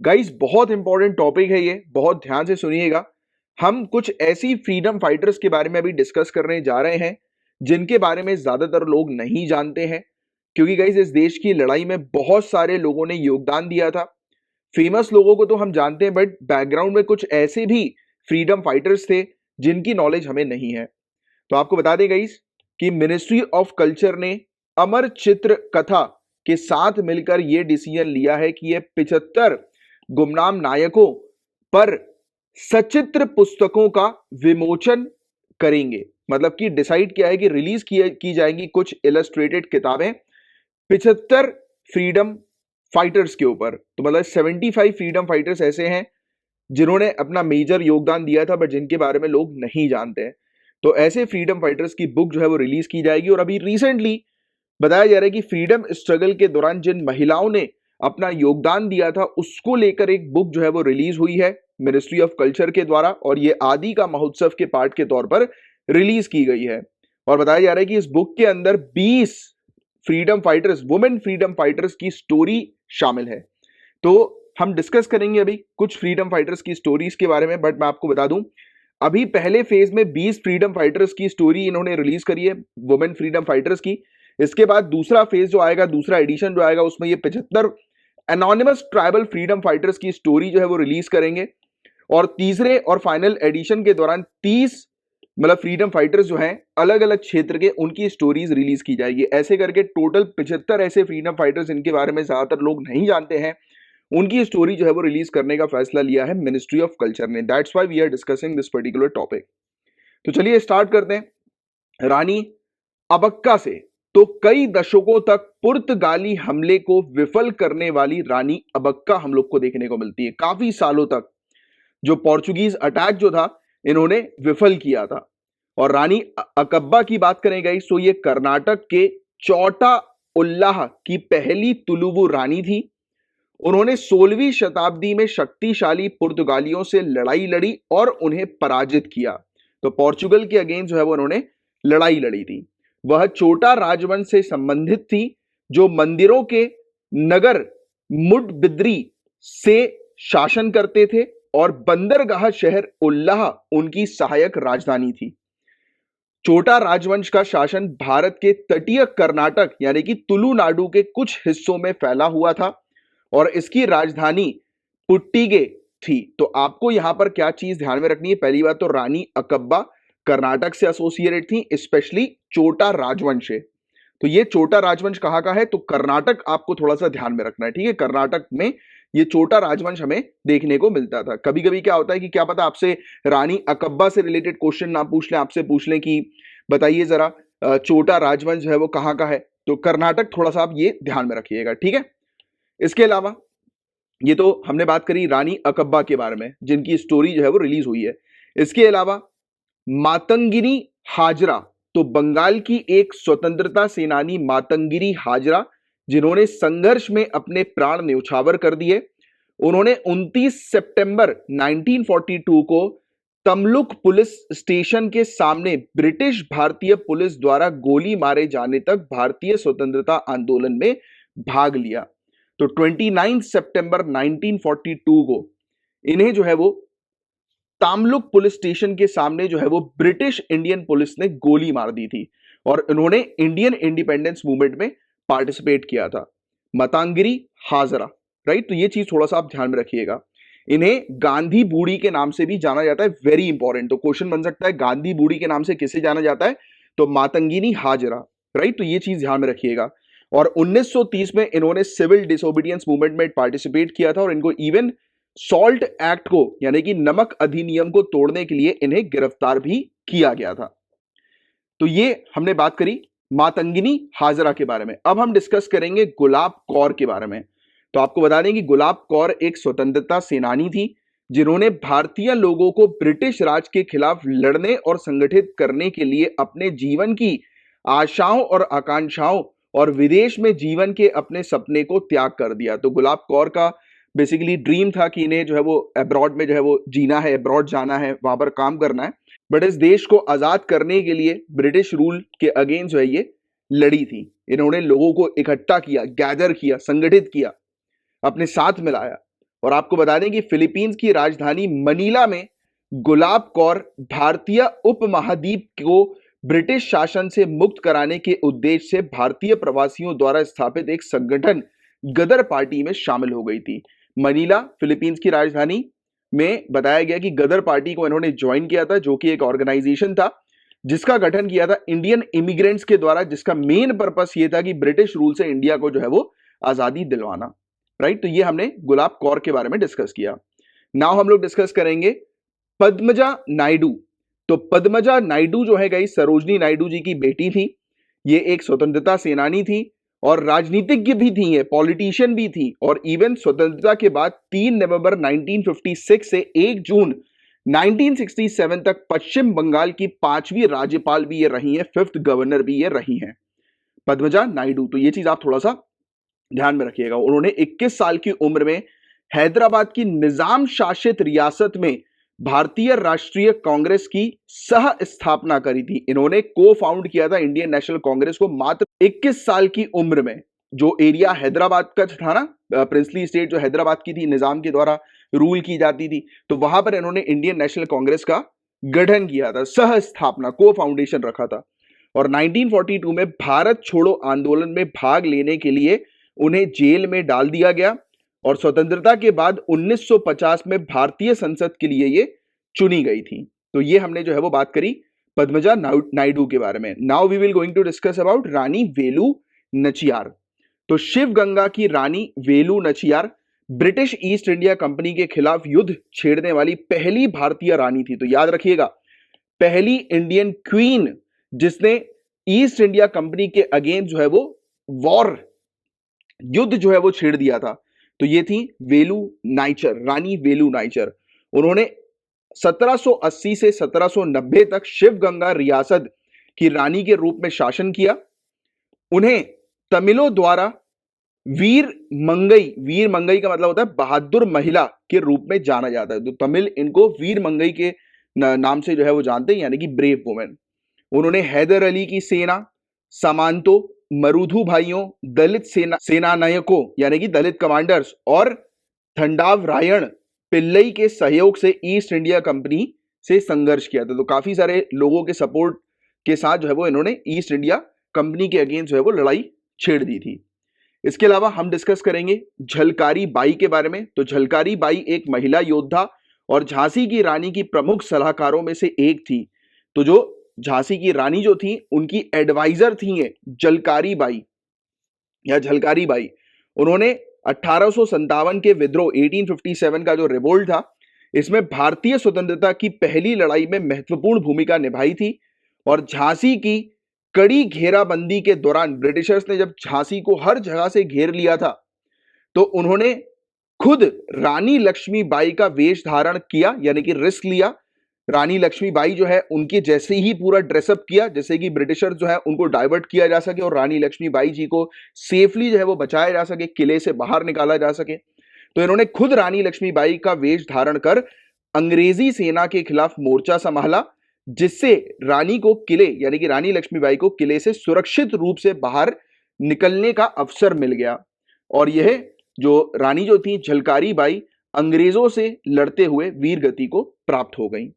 Guys बहुत important topic है ये, बहुत ध्यान से सुनिएगा। हम कुछ ऐसी फ्रीडम फाइटर्स के बारे में अभी डिस्कस करने जा रहे हैं जिनके बारे में ज्यादातर लोग नहीं जानते हैं, क्योंकि गाइस इस देश की लड़ाई में बहुत सारे लोगों ने योगदान दिया था। फेमस लोगों को तो हम जानते हैं, बट बैकग्राउंड में कुछ ऐसे भी फ्रीडम फाइटर्स थे जिनकी नॉलेज हमें नहीं है। तो आपको बता दें गाइस कि मिनिस्ट्री ऑफ कल्चर ने अमर चित्र कथा के साथ मिलकर यह डिसीजन लिया है कि ये 75 गुमनाम नायकों पर सचित्र पुस्तकों का विमोचन करेंगे। मतलब कि डिसाइड किया है कि रिलीज की जाएंगी कुछ इलस्ट्रेटेड किताबें 75 फ्रीडम फाइटर्स के ऊपर। तो मतलब 75 फ्रीडम फाइटर्स ऐसे हैं जिन्होंने अपना मेजर योगदान दिया था, बट जिनके बारे में लोग नहीं जानते हैं। तो ऐसे फ्रीडम फाइटर्स की बुक जो है वो रिलीज की जाएगी। और अभी रिसेंटली बताया जा रहा है कि फ्रीडम स्ट्रगल के दौरान जिन महिलाओं ने अपना योगदान दिया था उसको लेकर एक बुक जो है वो रिलीज हुई है मिनिस्ट्री ऑफ कल्चर के द्वारा, और ये आदि का महोत्सव के पार्ट के तौर पर रिलीज की गई है। और बताया जा रहा है कि इस बुक के अंदर 20 freedom fighters, women freedom fighters की स्टोरी शामिल है। तो हम डिस्कस करेंगे अभी कुछ फ्रीडम फाइटर्स की स्टोरीज के बारे में, बट मैं आपको बता दूं अभी पहले फेज में 20 फ्रीडम फाइटर्स की स्टोरी इन्होंने रिलीज करी है, वुमेन फ्रीडम फाइटर्स की। इसके बाद दूसरा फेज जो आएगा, दूसरा एडिशन जो आएगा, उसमें ये 75 एनोनिमस ट्राइबल फ्रीडम फाइटर्स की स्टोरी जो है वो रिलीज करेंगे। और तीसरे और फाइनल एडिशन के दौरान 30 मतलब फ्रीडम फाइटर्स जो हैं अलग अलग क्षेत्र के, उनकी स्टोरीज रिलीज की जाएगी। ऐसे करके टोटल 75 ऐसे फ्रीडम फाइटर्स इनके बारे में ज्यादातर लोग नहीं जानते हैं, उनकी स्टोरी जो है वो रिलीज करने का फैसला लिया है मिनिस्ट्री ऑफ कल्चर ने। That's why we are discussing this particular topic. तो चलिए स्टार्ट करते हैं रानी अबक्का से। तो कई दशकों तक पुर्तगाली हमले को विफल करने वाली रानी अबक्का हम लोग को देखने को मिलती है। काफी सालों तक जो पोर्चुगीज अटैक जो था इन्होंने विफल किया था। और रानी अकब्बा की बात करें गई तो ये कर्नाटक के चौटा उल्लाह की पहली तुलुवु रानी थी। उन्होंने 16वीं शताब्दी में शक्तिशाली पुर्तगालियों से लड़ाई लड़ी और उन्हें पराजित किया। तो पोर्चुगल के अगेंस्ट जो है वो उन्होंने लड़ाई लड़ी थी। वह चोटा राजवंश से संबंधित थी जो मंदिरों के नगर मुडबिद्री से शासन करते थे, और बंदरगाह शहर उल्लाह उनकी सहायक राजधानी थी। चोटा राजवंश का शासन भारत के तटीय कर्नाटक यानी कि तुलुनाडु के कुछ हिस्सों में फैला हुआ था, और इसकी राजधानी पुट्टिगे थी। तो आपको यहां पर क्या चीज ध्यान में रखनी है, पहली बात तो रानी अकब्बा कर्नाटक से एसोसिएटेड थी, स्पेशली चोटा राजवंश से। तो ये चोटा राजवंश कहां का है, तो कर्नाटक आपको थोड़ा सा ध्यान में रखना है, ठीक है। कर्नाटक में ये चोटा राजवंश हमें देखने को मिलता था। कभी कभी क्या होता है कि क्या पता आपसे रानी अकब्बा से रिलेटेड क्वेश्चन ना पूछ लें, आपसे पूछ लें कि बताइए जरा चोटा राजवंश है वो कहां का है, तो कर्नाटक थोड़ा सा आप ये ध्यान में रखिएगा, ठीक है। इसके अलावा ये तो हमने बात करी रानी अकब्बा के बारे में जिनकी स्टोरी जो है वो रिलीज हुई है। इसके अलावा मातंगिनी हाजरा, तो बंगाल की एक स्वतंत्रता सेनानी मातंगिरी हाजरा जिन्होंने संघर्ष में अपने प्राण न्यौछावर कर दिए। उन्होंने 29 सितंबर 1942 को तमलुक पुलिस स्टेशन के सामने ब्रिटिश भारतीय पुलिस द्वारा गोली मारे जाने तक भारतीय स्वतंत्रता आंदोलन में भाग लिया। तो 29 सितंबर 1942 को इन्हें जो है वो तमलुक पुलिस स्टेशन के सामने जो है वो ब्रिटिश इंडियन पुलिस ने गोली मार दी थी, और इन्होंने इंडियन इंडिपेंडेंस मूवमेंट में पार्टिसिपेट किया था। मतंगिरी हाजरा, राइट। तो ये चीज थोड़ा सा आप ध्यान में रखिएगा। इन्हें गांधी बूढ़ी के नाम से भी जाना जाता है, वेरी इंपॉर्टेंट। तो क्वेश्चन बन सकता है गांधी बूढ़ी के नाम से किसे जाना जाता है, तो मातंगिनी हाजरा, राइट। तो ये चीज ध्यान में रखिएगा। और 1930 में इन्होंने सिविल डिसोबीडियंस मूवमेंट में पार्टिसिपेट किया था, और इनको इवन सॉल्ट एक्ट को यानी कि नमक अधिनियम को तोड़ने के लिए इन्हें गिरफ्तार भी किया गया था। तो ये हमने बात करी मातंगिनी हाजरा के बारे में। अब हम डिस्कस करेंगे गुलाब कौर के बारे में। तो आपको बता दें कि गुलाब कौर एक स्वतंत्रता सेनानी थी जिन्होंने भारतीय लोगों को ब्रिटिश राज के खिलाफ लड़ने और संगठित करने के लिए अपने जीवन की आशाओं और आकांक्षाओं और विदेश में जीवन के अपने सपने को त्याग कर दिया। तो गुलाब कौर का बेसिकली ड्रीम था कि इन्हें जो है वो अब्रॉड में जो है वो जीना है, अब्रॉड जाना है, वहां पर काम करना है। बट इस देश को आजाद करने के लिए ब्रिटिश रूल के अगेंस्ट जो है ये लड़ी थी। इन्होंने लोगों को इकट्ठा किया, गैदर किया, संगठित किया, अपने साथ मिलाया, और आपको बता दें कि फिलीपींस की राजधानी मनीला में गुलाब कौर भारतीय उपमहाद्वीप को ब्रिटिश शासन से मुक्त कराने के उद्देश्य से भारतीय प्रवासियों द्वारा स्थापित एक संगठन गदर पार्टी में शामिल हो गई थी। मनीला फिलीपींस की राजधानी में बताया गया कि गदर पार्टी को इन्होंने ज्वाइन किया था, जो कि एक ऑर्गेनाइजेशन था जिसका गठन किया था इंडियन इमिग्रेंट्स के द्वारा, जिसका मेन पर्पस ये था कि ब्रिटिश रूल से इंडिया को जो है वो आजादी दिलवाना। राइट, तो ये हमने गुलाब कौर के बारे में डिस्कस किया। नाउ हम लोग डिस्कस करेंगे पद्मजा नायडू। तो पद्मजा नायडू जो है गाइस सरोजनी नायडू जी की बेटी थी। ये एक स्वतंत्रता सेनानी थी और राजनीतिज्ञ भी थी, ये पॉलिटिशियन भी थी। और इवन स्वतंत्रता के बाद 3 नवंबर 1956 से 1 जून 1967 तक पश्चिम बंगाल की 5वीं राज्यपाल भी ये रही हैं, 5th गवर्नर भी ये रही हैं, पद्मजा नायडू। तो ये चीज आप थोड़ा सा ध्यान में रखिएगा। उन्होंने 21 साल की उम्र में हैदराबाद की निजाम शासित रियासत में भारतीय राष्ट्रीय कांग्रेस की सह स्थापना करी थी। इन्होंने को फाउंड किया था इंडियन नेशनल कांग्रेस को मात्र 21 साल की उम्र में। जो एरिया हैदराबाद का था ना, प्रिंसली स्टेट जो हैदराबाद की थी, निजाम के द्वारा रूल की जाती थी, तो वहां पर इन्होंने इंडियन नेशनल कांग्रेस का गठन किया था, सह स्थापना को फाउंडेशन रखा था। और 1942 में भारत छोड़ो आंदोलन में भाग लेने के लिए उन्हें जेल में डाल दिया गया और स्वतंत्रता के बाद 1950 में भारतीय संसद के लिए ये चुनी गई थी। तो ये हमने जो है वो बात करी पद्मजा नायडू के बारे में। Now we will going to discuss about Rani Velu Nachiyar. तो शिव गंगा की Rani Velu Nachiyar British East India Company के खिलाफ युद्ध छेड़ने वाली पहली भारतीय रानी थी। तो याद रखिएगा, पहली इंडियन क्वीन जिसने ईस्ट इंडिया कंपनी के अगेंस्ट जो है वो वॉर, युद्ध जो है वो छेड़ दिया था, तो ये थी वेलु नाइचर, रानी वेलु नाइचर। उन्होंने 1780 से 1790 तक शिवगंगा रियासत की रानी के रूप में शासन किया। उन्हें तमिलों द्वारा वीर मंगई का मतलब होता है बहादुर महिला के रूप में जाना जाता है। तो तमिल इनको वीर मंगई के नाम से जो है वो जानते हैं, यानी कि ब्रेव वुमेन। उन्होंने हैदर अली की सेना, सामांतो, मरुधु भाइयों, दलित सेना नायकों यानी कि दलित कमांडर्स और थंडावरायण पिल्लई के सहयोग से ईस्ट इंडिया कंपनी से संघर्ष किया था। तो काफी सारे लोगों के सपोर्ट के साथ जो है वो इन्होंने ईस्ट इंडिया कंपनी के अगेंस्ट जो है वो लड़ाई छेड़ दी थी। इसके अलावा हम डिस्कस करेंगे झलकारी बाई के बारे में। तो झलकारी बाई एक महिला योद्धा और झांसी की रानी की प्रमुख सलाहकारों में से एक थी। तो जो झांसी की रानी जो थी उनकी एडवाइजर थी ये झलकारी बाई या झलकारी बाई। उन्होंने 1857 के विद्रोह 1857 का जो रिवोल्ट था, इसमें भारतीय स्वतंत्रता की पहली लड़ाई में महत्वपूर्ण भूमिका निभाई थी। और झांसी की कड़ी घेराबंदी के दौरान ब्रिटिशर्स ने जब झांसी को हर जगह से घेर लिया था, तो उन्होंने खुद रानी लक्ष्मीबाई का वेश धारण किया, यानी कि रिस्क लिया। रानी लक्ष्मीबाई जो है उनके जैसे ही पूरा ड्रेसअप किया जैसे कि ब्रिटिशर्स जो है उनको डाइवर्ट किया जा सके और रानी लक्ष्मीबाई जी को सेफली जो है वो बचाया जा सके, किले से बाहर निकाला जा सके। तो इन्होंने खुद रानी लक्ष्मीबाई का वेश धारण कर अंग्रेजी सेना के खिलाफ मोर्चा संभाला, जिससे रानी को किले यानी कि रानी लक्ष्मीबाई को किले से सुरक्षित रूप से बाहर निकलने का अवसर मिल गया। और यह जो रानी जो थी झलकारी बाई अंग्रेजों से लड़ते हुए वीर गति को प्राप्त हो गई।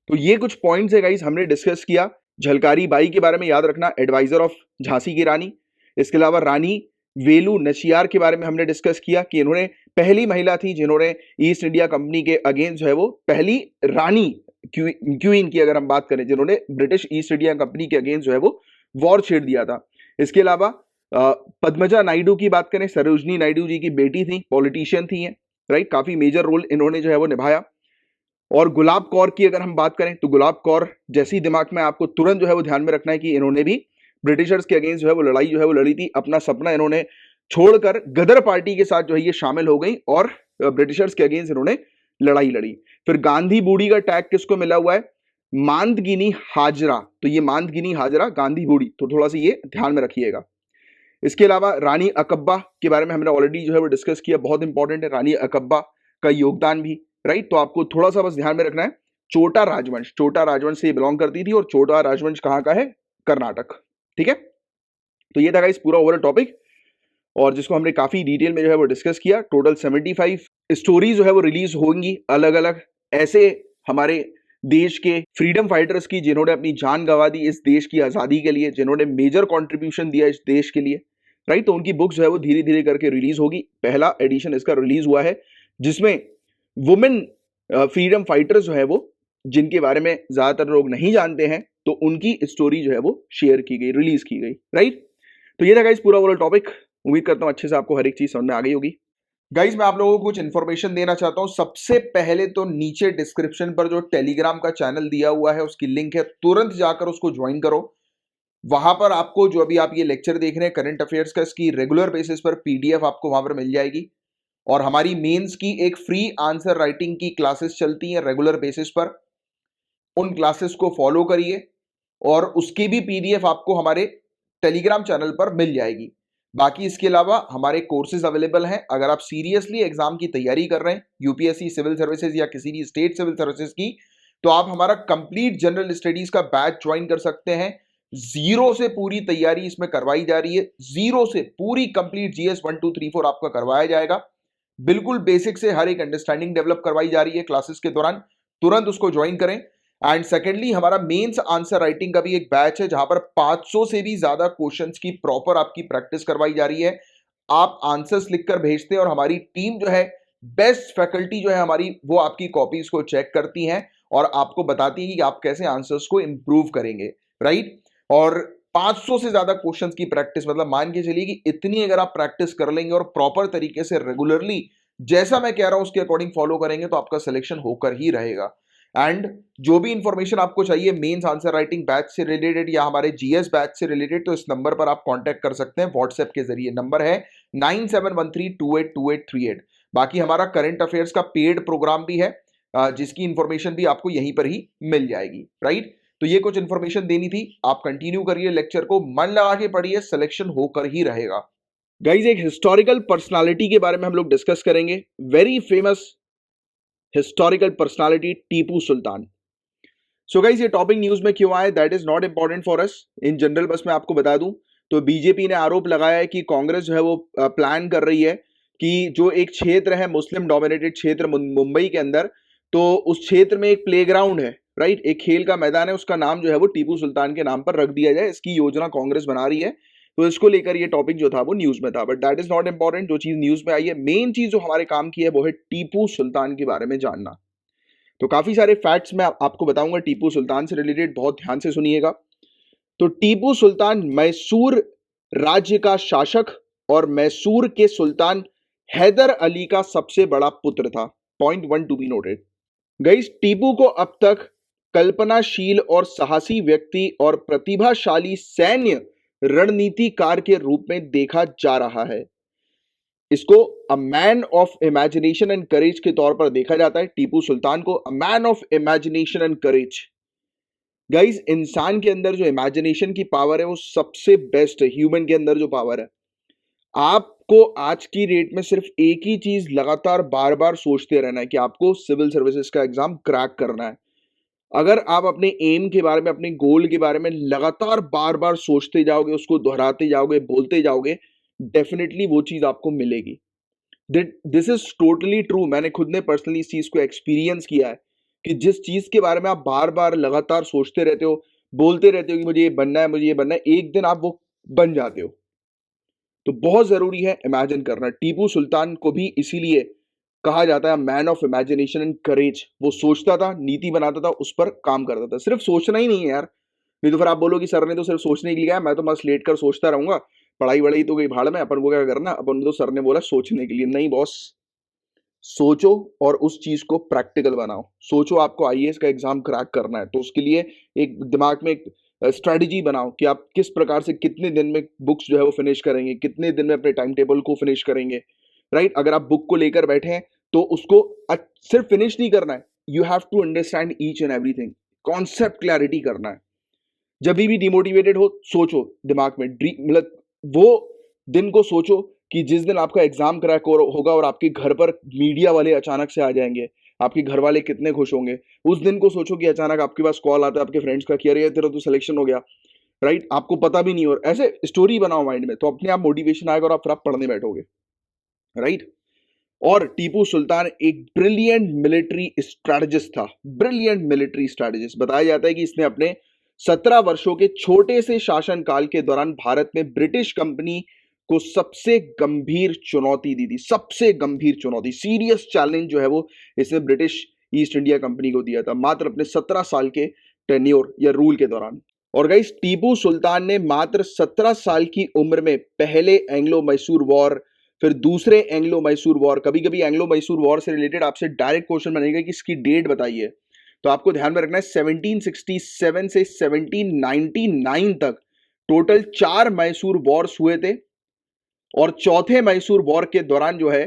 तो ये कुछ पॉइंट्स है गाइस हमने डिस्कस किया। झलकारी बाई के बारे में याद रखना, एडवाइजर ऑफ झांसी की रानी। इसके अलावा रानी वेलु नचियार के बारे में हमने डिस्कस किया कि इन्होंने पहली महिला थी जिन्होंने ईस्ट इंडिया कंपनी के अगेंस्ट जो है वो पहली रानी क्वीन की अगर हम बात करें जिन्होंने ब्रिटिश ईस्ट इंडिया कंपनी के अगेंस्ट जो है वो वॉर छेड़ दिया था। इसके अलावा पद्मजा नायडू की बात करें, सरोजनी नायडू जी की बेटी थी, पॉलिटिशियन थी, राइट, काफी मेजर रोल इन्होंने जो है वो निभाया। और गुलाब कौर की अगर हम बात करें तो गुलाब कौर जैसी दिमाग में आपको तुरंत जो है वो ध्यान में रखना है कि इन्होंने भी ब्रिटिशर्स के अगेंस्ट जो है वो लड़ाई जो है वो लड़ी थी। अपना सपना इन्होंने छोड़कर गदर पार्टी के साथ जो है ये शामिल हो गई और ब्रिटिशर्स के अगेंस्ट इन्होंने लड़ाई लड़ी। फिर गांधी बूढ़ी का टैग किसको मिला हुआ है? मांदगिनी हाजरा। तो ये मांदगिनी हाजरा गांधी बूढ़ी, तो थोड़ा सा ये ध्यान में रखिएगा। इसके अलावा रानी अकब्बा के बारे में हमने ऑलरेडी जो है वो डिस्कस किया, बहुत इंपॉर्टेंट है रानी अकब्बा का योगदान भी, राइट। तो आपको थोड़ा सा बस ध्यान में रखना है, चोटा राजवंश से बिलोंग करती थी और चोटा राजवंश कहाँ का है? कर्नाटक, ठीक है। तो ये था गाइस पूरा ओवरऑल टॉपिक और जिसको हमने काफी डिटेल में जो है वो डिस्कस किया। टोटल 75 स्टोरी जो है वो रिलीज होंगी अलग अलग, ऐसे हमारे देश के फ्रीडम फाइटर्स की जिन्होंने अपनी जान गंवा दी इस देश की आजादी के लिए, जिन्होंने मेजर कंट्रीब्यूशन दिया इस देश के लिए, राइट। तो उनकी बुक जो है वो धीरे धीरे करके रिलीज होगी। पहला एडिशन इसका रिलीज हुआ है जिसमें वुमेन फ्रीडम फाइटर्स जो है वो, जिनके बारे में ज्यादातर लोग नहीं जानते हैं, तो उनकी स्टोरी जो है वो शेयर की गई, रिलीज की गई, राइट। तो ये था गाइस पूरा ओवरऑल टॉपिक। उम्मीद करता हूं अच्छे से आपको हर एक चीज समझ में आ गई होगी। गाइज मैं आप लोगों को कुछ इन्फॉर्मेशन देना चाहता हूं। सबसे पहले तो नीचे डिस्क्रिप्शन पर जो टेलीग्राम का चैनल दिया हुआ है उसकी लिंक है, तुरंत जाकर उसको ज्वाइन करो। वहां पर आपको जो अभी आप ये लेक्चर देख रहे हैं करंट अफेयर्स का, इसकी रेगुलर बेसिस पर पीडीएफ आपको वहां पर मिल जाएगी। और हमारी मेंस की एक फ्री आंसर राइटिंग की क्लासेस चलती हैं रेगुलर बेसिस पर, उन क्लासेस को फॉलो करिए और उसकी भी पीडीएफ आपको हमारे टेलीग्राम चैनल पर मिल जाएगी। बाकी इसके अलावा हमारे कोर्सेज अवेलेबल हैं। अगर आप सीरियसली एग्जाम की तैयारी कर रहे हैं, यूपीएससी सिविल सर्विसेज या किसी भी स्टेट सिविल सर्विसेज की, तो आप हमारा कंप्लीट जनरल स्टडीज का बैच ज्वाइन कर सकते हैं। जीरो से पूरी तैयारी इसमें करवाई जा रही है, जीरो से पूरी कंप्लीट जीएस 1 2 3 4 आपका करवाया जाएगा। बिल्कुल बेसिक से हर एक अंडरस्टैंडिंग डेवलप करवाई जा रही है क्लासेस के दौरान, तुरंत उसको ज्वाइन करें। एंड सेकेंडली हमारा मेंस आंसर राइटिंग का भी एक बैच है जहां पर 500 से भी ज्यादा क्वेश्चंस की प्रॉपर आपकी प्रैक्टिस करवाई जा रही है। आप आंसर्स लिखकर भेजते हैं और हमारी टीम जो है, बेस्ट फैकल्टी जो है हमारी, वो आपकी कॉपीज को चेक करती हैं और आपको बताती है कि आप कैसे आंसर्स को इंप्रूव करेंगे, राइट। और 500 से ज्यादा क्वेश्चंस की प्रैक्टिस, मतलब मान के चलिए कि इतनी अगर आप प्रैक्टिस कर लेंगे और प्रॉपर तरीके से रेगुलरली जैसा मैं कह रहा हूं उसके अकॉर्डिंग फॉलो करेंगे तो आपका सिलेक्शन होकर ही रहेगा। एंड जो भी इंफॉर्मेशन आपको चाहिए मेंस आंसर राइटिंग बैच से रिलेटेड या हमारे जीएस बैच से रिलेटेड, तो इस नंबर पर आप कांटेक्ट कर सकते हैं व्हाट्सएप के जरिए। नंबर है 9713282838। बाकी हमारा करंट अफेयर्स का पेड प्रोग्राम भी है, जिसकी इंफॉर्मेशन भी आपको यहीं पर ही मिल जाएगी, राइट। तो ये कुछ इंफॉर्मेशन देनी थी। आप कंटिन्यू करिए लेक्चर को, मन लगा के पढ़िए, सिलेक्शन होकर ही रहेगा। गाइज एक हिस्टोरिकल पर्सनालिटी के बारे में हम लोग डिस्कस करेंगे, very famous historical personality Tipu Sultan. So guys ये टॉपिक न्यूज में क्यों आया, that is not important for us in general, बस मैं आपको बता दूं। तो बीजेपी ने आरोप लगाया है कि कांग्रेस जो है वो प्लान कर रही है कि जो एक क्षेत्र है मुस्लिम डोमिनेटेड क्षेत्र मुंबई के अंदर, तो उस क्षेत्र में एक प्लेग्राउंड है, राइट, एक खेल का मैदान है, उसका नाम जो है वो टीपू सुल्तान के नाम पर रख दिया जाए। इसकी योजना कांग्रेस बना रही है। तो इसको लेकर ये टॉपिक जो था वो न्यूज में था, but that is not important. जो चीज न्यूज में आई है, मेन चीज जो हमारे काम की है वो है टीपू सुल्तान के बारे में जानना। तो काफी सारे फैक्ट्स मैं आपको बताऊंगा टीपू सुल्तान से रिलेटेड, बहुत ध्यान से सुनिएगा। तो टीपू सुल्तान मैसूर राज्य का शासक और मैसूर के सुल्तान हैदर अली का सबसे बड़ा पुत्र था। Point 1 to be noted. Guys Tipu को अब तक कल्पनाशील और साहसी व्यक्ति और प्रतिभाशाली सैन्य रणनीतिकार के रूप में देखा जा रहा है। इसको a man of imagination and courage के तौर पर देखा जाता है। टीपू सुल्तान को a man of imagination and courage. Guys इंसान के अंदर जो इमेजिनेशन की पावर है वो सबसे बेस्ट है, ह्यूमन के अंदर जो पावर है। आपको आज की डेट में सिर्फ एक ही चीज लगातार बार बार सोचते रहना है कि आपको सिविल सर्विसेज का एग्जाम क्रैक करना है। अगर आप अपने एम के बारे में, अपने गोल के बारे में लगातार बार बार सोचते जाओगे, उसको दोहराते जाओगे, बोलते जाओगे, डेफिनेटली वो चीज आपको मिलेगी। This is totally true. मैंने खुद ने पर्सनली इस चीज को एक्सपीरियंस किया है कि जिस चीज के बारे में आप बार बार लगातार सोचते रहते हो, बोलते रहते हो कि मुझे ये बनना है, मुझे ये बनना है, एक दिन आप वो बन जाते हो। तो बहुत जरूरी है इमेजिन करना। टीपू सुल्तान को भी इसीलिए कहा जाता है man of imagination and courage. वो सोचता था, नीति बनाता था, उस पर काम करता था। सिर्फ सोचना ही नहीं है यार, नहीं तो फिर आप बोलो कि सर ने तो सिर्फ सोचने के लिए कहा, मैं तो बस लेट कर सोचता रहूंगा, पढ़ाई वढ़ाई तो गई भाड़ में, अपन को क्या करना, अपन तो सर ने बोला सोचने के लिए। नहीं बॉस, सोचो और उस चीज को प्रैक्टिकल बनाओ। सोचो आपको आईएएस का एग्जाम क्रैक करना है, तो उसके लिए एक दिमाग में एक स्ट्रेटजी बनाओ कि आप किस प्रकार से कितने दिन में बुक्स जो है वो फिनिश करेंगे, कितने दिन में अपने टाइम टेबल को फिनिश करेंगे, राइट। अगर आप बुक को लेकर बैठे हैं तो उसको सिर्फ फिनिश नहीं करना है, you have to understand each and everything, concept clarity करना है। जब भी डिमोटिवेटेड हो, सोचो दिमाग में, मतलब वो दिन को सोचो कि जिस दिन आपका एग्जाम क्रैक होगा और आपके घर पर मीडिया वाले अचानक से आ जाएंगे, आपके घर वाले कितने खुश होंगे। उस दिन को सोचो कि अचानक आपके पास कॉल आता है आपके फ्रेंड्स का कि अरे तेरा तो सिलेक्शन हो गया, राइट, आपको पता भी नहीं। और ऐसे स्टोरी बनाओ माइंड में, तो अपने आप मोटिवेशन आएगा और आप फिर आप पढ़ने बैठोगे, राइट। और टीपू सुल्तान एक ब्रिलियंट मिलिट्री स्ट्रैटेजिस्ट था, ब्रिलियंट मिलिट्री स्ट्रैटेजिस्ट। बताया जाता है कि इसने अपने 17 वर्षों के छोटे से शासनकाल के दौरान भारत में ब्रिटिश कंपनी को सबसे गंभीर चुनौती दी थी, सबसे गंभीर चुनौती, सीरियस चैलेंज जो है वो इसने ब्रिटिश ईस्ट इंडिया कंपनी को दिया था, मात्र अपने 17 साल के टेन्योर या रूल के दौरान। और गाइस, टीपू सुल्तान ने मात्र 17 साल की उम्र में पहले एंग्लो मैसूर वॉर, फिर दूसरे एंग्लो मैसूर वॉर, कभी कभी एंग्लो मैसूर वॉर से रिलेटेड आपसे डायरेक्ट क्वेश्चन बनेगा कि इसकी डेट बताइए, तो आपको ध्यान में रखना है 1767 से 1799 तक टोटल 4 मैसूर वॉर्स हुए थे। और चौथे मैसूर वॉर के दौरान जो है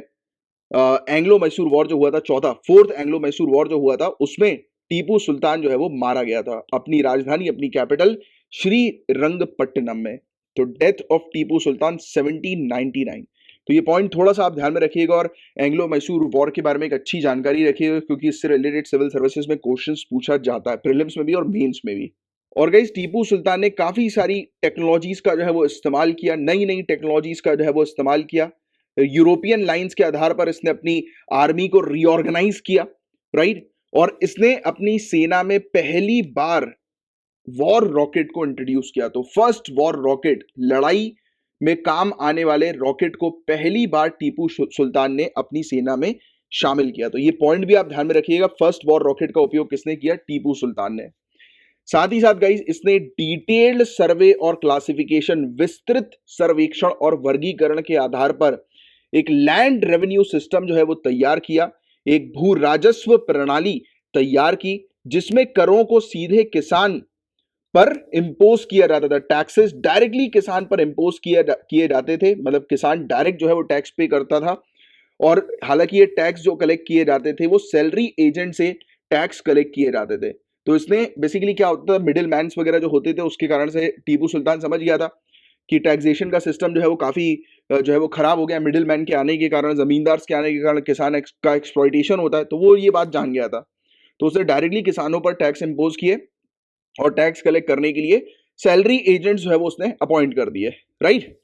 एंग्लो मैसूर वॉर जो हुआ था, चौथा फोर्थ एंग्लो मैसूर वॉर जो हुआ था, उसमें टीपू सुल्तान जो है वो मारा गया था अपनी राजधानी, अपनी कैपिटल श्रीरंगपट्टनम में। तो डेथ ऑफ टीपू सुल्तान 1799। तो ये पॉइंट थोड़ा सा आप ध्यान में रखिएगा और एंग्लो मैसूर वॉर के बारे में एक अच्छी जानकारी रखिएगा, क्योंकि इससे रिलेटेड सिविल सर्विसेज में क्वेश्चंस पूछा जाता है, प्रीलिम्स में भी और मेंस में भी। और गाइस, टीपू सुल्तान ने काफी सारी टेक्नोलॉजीज का जो है वो इस्तेमाल किया, नई नई टेक्नोलॉजीज का जो है वो इस्तेमाल किया। यूरोपियन लाइंस के आधार पर इसने अपनी आर्मी को रीऑर्गेनाइज किया, राइट। और इसने अपनी सेना में पहली बार वॉर रॉकेट को इंट्रोड्यूस किया। तो फर्स्ट वॉर रॉकेट, लड़ाई में काम आने वाले रॉकेट को पहली बार टीपू सुल्तान ने अपनी सेना में शामिल किया। तो ये पॉइंट भी आप ध्यान में रखिएगा, फर्स्ट वॉर रॉकेट का उपयोग किसने किया? टीपू सुल्तान ने। साथ ही साथ गाइस, इसने डिटेल्ड सर्वे और क्लासिफिकेशन, विस्तृत सर्वेक्षण और वर्गीकरण के आधार पर एक लैंड रेवेन्यू सिस्टम जो है वो तैयार किया, एक भू राजस्व प्रणाली तैयार की, जिसमें करों को सीधे किसान पर इंपोज किया जाता था, टैक्सेस डायरेक्टली किसान पर इंपोज किए जाते थे, मतलब किसान डायरेक्ट जो है वो टैक्स पे करता था। और हालांकि ये टैक्स जो कलेक्ट किए जाते थे वो सैलरी एजेंट से टैक्स कलेक्ट किए जाते थे। तो इसने बेसिकली क्या होता था, मिडिल मैन्स वगैरह जो होते थे उसके कारण से टीपू सुल्तान समझ गया था कि टैक्सेशन का सिस्टम जो है वो काफी जो है वो खराब हो गया, मिडिल मैन के आने के कारण, जमींदार के आने के कारण किसान का एक्सप्लॉइटेशन होता है, तो वो ये बात जान गया था। तो उसने डायरेक्टली किसानों पर टैक्स इंपोज किए और टैक्स कलेक्ट करने के लिए सैलरी एजेंट्स जो है वो उसने अपॉइंट कर दिए, राइट।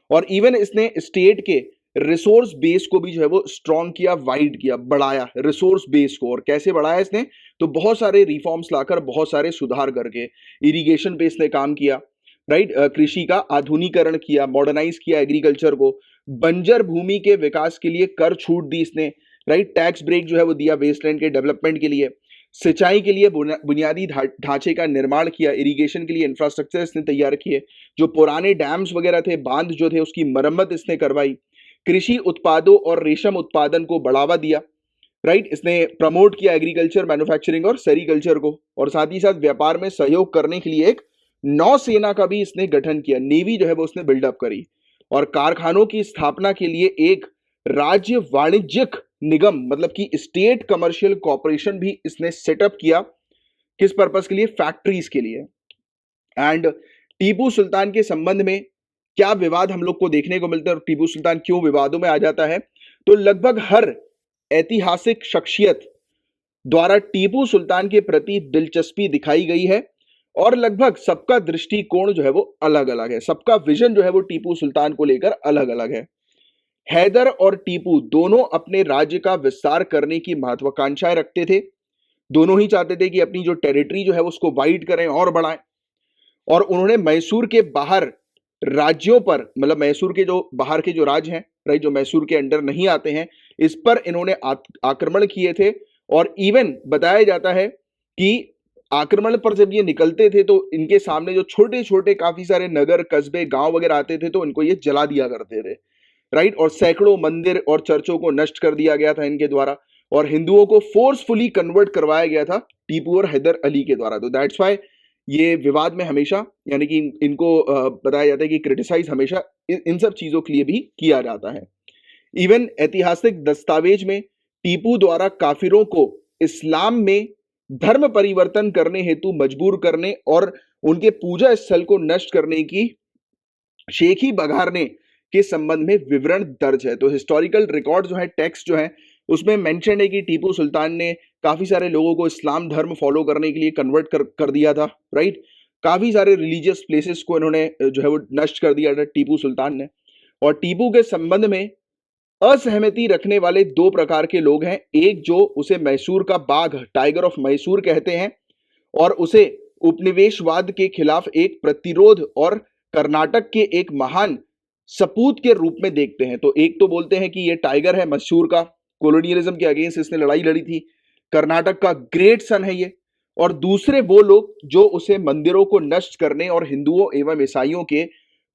और इवन इसने स्टेट के रिसोर्स बेस को भी जो है वो स्ट्रॉन्ग किया, वाइड किया, बढ़ाया रिसोर्स बेस को। और कैसे बढ़ाया इसने? तो बहुत सारे रिफॉर्म्स लाकर, बहुत सारे सुधार करके, इरिगेशन पे इसने काम किया, राइट। कृषि का आधुनिकीकरण किया, मॉडर्नाइज किया एग्रीकल्चर को, बंजर भूमि के विकास के लिए कर छूट दी इसने, राइट। टैक्स ब्रेक जो है वो दिया वेस्टलैंड के डेवलपमेंट के लिए, सिंचाई के लिए बुनियादी ढांचे का निर्माण किया, इरिगेशन के लिए इंफ्रास्ट्रक्चर इसने तैयार किए, जो पुराने डैम्स वगैरह थे, बांध जो थे, उसकी मरम्मत इसने करवाई, कृषि उत्पादों और रेशम उत्पादन को बढ़ावा दिया, राइट। इसने प्रमोट किया एग्रीकल्चर, मैन्युफैक्चरिंग और सेरिकल्चर को। और साथ ही साथ व्यापार में सहयोग करने के लिए एक नौसेना का भी इसने गठन किया, नेवी जो है वो उसने बिल्डअप करी। और कारखानों की स्थापना के लिए एक राज्य वाणिज्यिक निगम, मतलब कि स्टेट कमर्शियल कॉर्पोरेशन भी इसने सेटअप किया। किस पर्पस के लिए? फैक्ट्रीज के लिए। एंड टीपू सुल्तान के संबंध में क्या विवाद हम लोग को देखने को मिलता है और टीपू सुल्तान क्यों विवादों में आ जाता है? तो लगभग हर ऐतिहासिक शख्सियत द्वारा टीपू सुल्तान के प्रति दिलचस्पी दिखाई गई है, और लगभग सबका दृष्टिकोण जो है वो अलग अलग है, सबका विजन जो है वो टीपू सुल्तान को लेकर अलग अलग है। हैदर और टीपू दोनों अपने राज्य का विस्तार करने की महत्वाकांक्षाएं रखते थे, दोनों ही चाहते थे कि अपनी जो टेरिटरी जो है उसको वाइड करें और बढ़ाएं। और उन्होंने मैसूर के बाहर राज्यों पर, मतलब मैसूर के जो बाहर के जो राज्य हैं, राइट, जो मैसूर के अंडर नहीं आते हैं, इस पर इन्होंने आक्रमण किए थे। और इवन बताया जाता है कि आक्रमण पर जब ये निकलते थे तो इनके सामने जो छोटे छोटे काफी सारे नगर, कस्बे, गांव वगैरह आते थे तो इनको ये जला दिया करते थे, राइट। और सैकड़ों मंदिर और चर्चों को नष्ट कर दिया गया था इनके द्वारा, और हिंदुओं को फोर्सफुली कन्वर्ट करवाया गया था टीपू और हैदर अली के द्वारा। तो दैट्स वाई ये विवाद में हमेशा, यानी कि इनको बताया जाता है कि क्रिटिसाइज हमेशा इन सब चीजों के लिए भी किया जाता है। इवन ऐतिहासिक दस्तावेज में टीपू द्वारा काफिरों को इस्लाम में धर्म परिवर्तन करने हेतु मजबूर करने और उनके पूजा स्थल को नष्ट करने की शेखी बघारने के संबंध में विवरण दर्ज है। तो हिस्टोरिकल रिकॉर्ड जो है, टेक्स्ट जो है, उसमें मेंशन है कि टीपू सुल्तान ने काफी सारे लोगों को इस्लाम धर्म फॉलो करने के लिए कन्वर्ट कर दिया था, राइट। काफी सारे रिलीजियस प्लेसेस को इन्होंने जो है वो नष्ट कर दिया था टीपू सुल्तान ने। और टीपू के संबंध में असहमति रखने वाले दो प्रकार के लोग हैं। एक जो उसे मैसूर का बाघ, टाइगर ऑफ मैसूर कहते हैं, और उसे उपनिवेशवाद के खिलाफ एक प्रतिरोध और कर्नाटक के एक महान सपूत के रूप में देखते हैं। तो एक तो बोलते हैं कि ये टाइगर है मैसूर का, कॉलोनियलिज्म के अगेंस्ट इसने लड़ाई लड़ी थी, कर्नाटक का ग्रेट सन है ये। और दूसरे वो लोग जो उसे मंदिरों को नष्ट करने और हिंदुओं एवं ईसाइयों के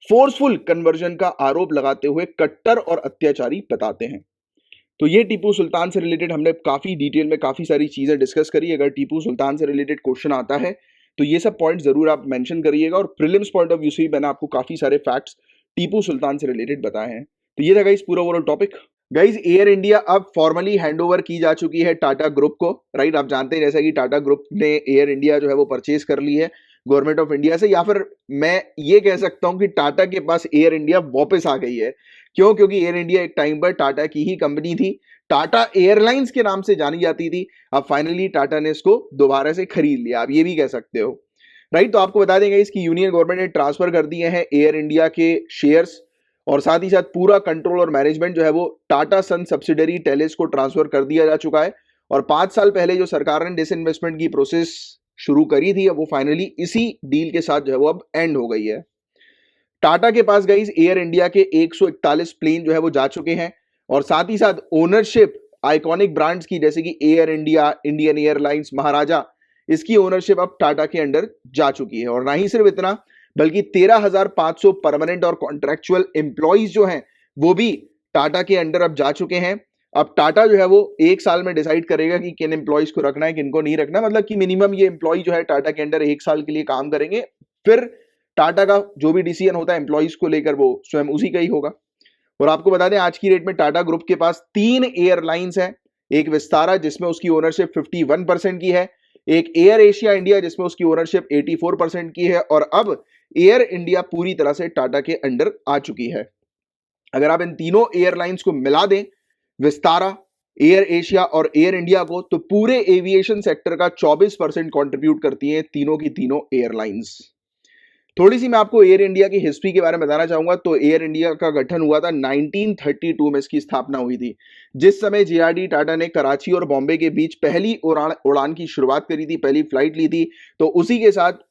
फोर्सफुल कन्वर्जन का आरोप लगाते हुए कट्टर और अत्याचारी बताते हैं। तो ये टीपू सुल्तान से रिलेटेड हमने काफी डिटेल में काफी सारी चीजें डिस्कस करी। अगर टीपू सुल्तान से रिलेटेड क्वेश्चन आता है तो ये सब पॉइंट जरूर आप मेंशन करिएगा। और प्रीलिम्स पॉइंट ऑफ व्यू से भी मैंने आपको काफी सारे फैक्ट्स टीपू सुल्तान से रिलेटेड बताए हैं। तो ये था गाइस पूरा overall topic. Guys air India अब फॉर्मली हैंडओवर की जा चुकी है टाटा ग्रुप को, राइट। आप जानते हैं जैसा कि टाटा ग्रुप ने एयर इंडिया जो है वो परचेज कर ली है गवर्नमेंट ऑफ इंडिया से, या फिर मैं ये कह सकता हूं कि टाटा के पास एयर इंडिया वापस आ गई है। क्यों? क्योंकि एयर इंडिया एक टाइम पर टाटा की ही कंपनी थी, टाटा एयरलाइंस के नाम से जानी जाती थी। अब फाइनली टाटा ने इसको दोबारा से खरीद लिया, आप ये भी कह सकते हो, राइट। तो आपको बता देंगे इसकी यूनियन गवर्नमेंट ने ट्रांसफर कर दिए हैं एयर इंडिया के शेयर्स, और साथ ही साथ पूरा कंट्रोल और मैनेजमेंट जो है वो टाटा सन सब्सिडरी टेलिस को ट्रांसफर कर दिया जा चुका है। और 5 साल पहले जो सरकार ने डिसइन्वेस्टमेंट की प्रोसेस शुरू करी थी, अब वो फाइनली इसी डील के साथ जो है वो अब एंड हो गई है। टाटा के पास गाइस एयर इंडिया के 141 प्लेन जो है वो जा चुके हैं, और साथ ही साथ ओनरशिप आइकॉनिक ब्रांड्स की जैसे कि एयर इंडिया, इंडियन एयरलाइंस, महाराजा, इसकी ओनरशिप अब टाटा के अंडर जा चुकी है। और ना ही सिर्फ इतना, बल्कि 13,500 परमानेंट और कॉन्ट्रेक्चुअल एम्प्लॉइज जो हैं वो भी टाटा के अंडर अब जा चुके हैं। अब टाटा जो है वो 1 साल में डिसाइड करेगा कि किन एम्प्लॉइज को रखना है, किन को नहीं रखना। मतलब कि मिनिमम ये एम्प्लॉय जो है टाटा के अंडर 1 साल के लिए काम करेंगे, फिर टाटा का जो भी डिसीजन होता है एम्प्लॉइज को लेकर वो स्वयं उसी का ही होगा। और आपको बता दें आज की डेट में टाटा ग्रुप के पास 3 एयरलाइंस हैं। एक विस्तारा जिसमें उसकी ओनरशिप 51% की है, एक एयर एशिया इंडिया जिसमें उसकी ओनरशिप 84% की है, और अब एयर इंडिया पूरी तरह से टाटा के अंडर आ चुकी है। अगर आप इन तीनों एयरलाइंस को मिला दें, विस्तारा, एयर एशिया और एयर इंडिया को, तो पूरे एविएशन सेक्टर का 24% कंट्रीब्यूट करती हैं तीनों की तीनों एयरलाइंस। थोड़ी सी मैं आपको एयर इंडिया की हिस्ट्री के बारे में बताना चाहूंगा। तो एयर इंडिया का गठन हुआ था 1932 में, इसकी स्थापना हुई थी, जिस समय जेआरडी टाटा ने कराची और बॉम्बे के बीच पहली उड़ान की शुरुआत करी थी, पहली फ्लाइट ली थी। तो उसी के साथ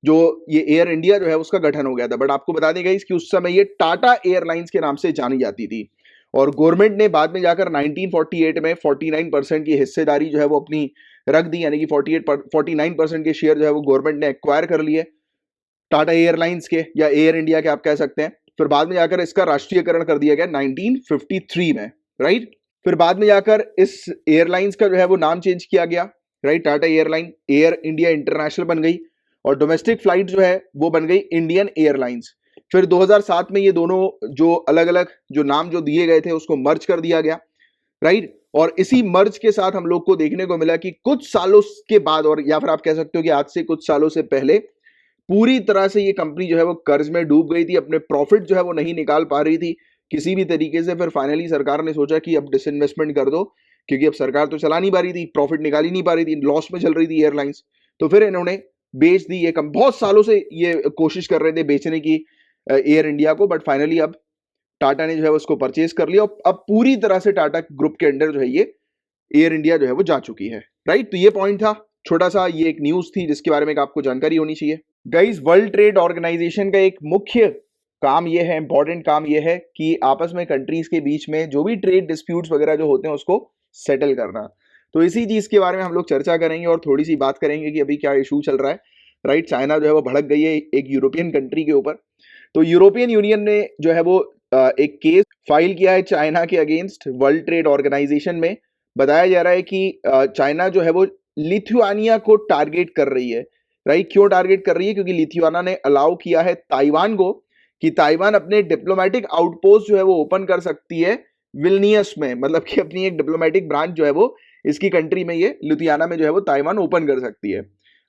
जो ये एयर इंडिया जो है उसका गठन हो गया था। बट आपको बता दें गाइस कि उस समय ये टाटा एयरलाइंस के नाम से जानी जाती थी, और गवर्नमेंट ने बाद में जाकर 1948 में 49% की हिस्सेदारी जो है वो अपनी रख दी, यानी कि 49% के शेयर जो है वो गवर्नमेंट ने एक्वायर कर लिए टाटा एयरलाइंस के, या एयर इंडिया के आप कह सकते हैं। फिर बाद में जाकर इसका राष्ट्रीयकरण कर दिया गया 1953 में, राइट। फिर बाद में जाकर इस एयरलाइंस का जो है वो नाम चेंज किया गया, right. Tata airline air India international बन गई, और डोमेस्टिक फ्लाइट जो है वो बन गई इंडियन एयरलाइंस। फिर 2007 में ये दोनों जो अलग अलग जो नाम जो दिए गए थे उसको मर्ज कर दिया गया, राइट। और इसी मर्ज के साथ हम लोग को देखने को मिला कि कुछ सालों के बाद, और या फिर आप कह सकते हो कि आज से कुछ सालों से पहले, पूरी तरह से ये कंपनी जो है वो कर्ज में डूब गई थी, अपने प्रॉफिट जो है वो नहीं निकाल पा रही थी किसी भी तरीके से। फिर फाइनली सरकार ने सोचा कि अब डिसइन्वेस्टमेंट कर दो, क्योंकि अब सरकार तो चला नहीं पा रही थी, प्रॉफिट निकाल ही नहीं पा रही थी, लॉस में चल रही थी एयरलाइंस। तो फिर इन्होंने बेच दी ये बहुत सालों से ये कोशिश कर रहे थे बेचने की एयर इंडिया को, बट फाइनली अब टाटा ने जो है उसको परचेज कर लिया, और अब पूरी तरह से टाटा ग्रुप के अंडर जो है ये एयर इंडिया जो है वो जा चुकी है, राइट। तो ये पॉइंट था छोटा सा, ये एक न्यूज थी जिसके बारे में आपको जानकारी होनी चाहिए। गाइस वर्ल्ड ट्रेड ऑर्गेनाइजेशन का एक मुख्य काम ये है, इंपॉर्टेंट काम ये है कि आपस में कंट्रीज के बीच में जो भी ट्रेड डिस्प्यूट्स वगैरह जो होते हैं उसको सेटल करना। तो इसी चीज के बारे में हम लोग चर्चा करेंगे और थोड़ी सी बात करेंगे कि अभी क्या इशू चल रहा है, राइट। चाइना जो है वो भड़क गई है एक यूरोपियन कंट्री के ऊपर। तो यूरोपियन यूनियन ने जो है वो एक केस फाइल किया है चाइना के अगेंस्ट वर्ल्ड ट्रेड ऑर्गेनाइजेशन में। बताया जा रहा है कि चाइना जो है वो लिथुआनिया को टारगेट कर रही है, राइट। क्यों टारगेट कर रही है? क्योंकि लिथुआना ने अलाउ किया है ताइवान को कि ताइवान अपने डिप्लोमेटिक आउटपोस्ट जो है वो ओपन कर सकती है विल्नियस में, मतलब कि अपनी एक डिप्लोमेटिक ब्रांच जो है वो इसकी कंट्री में, ये लुधियाना में जो है वो ताइवान ओपन कर सकती है।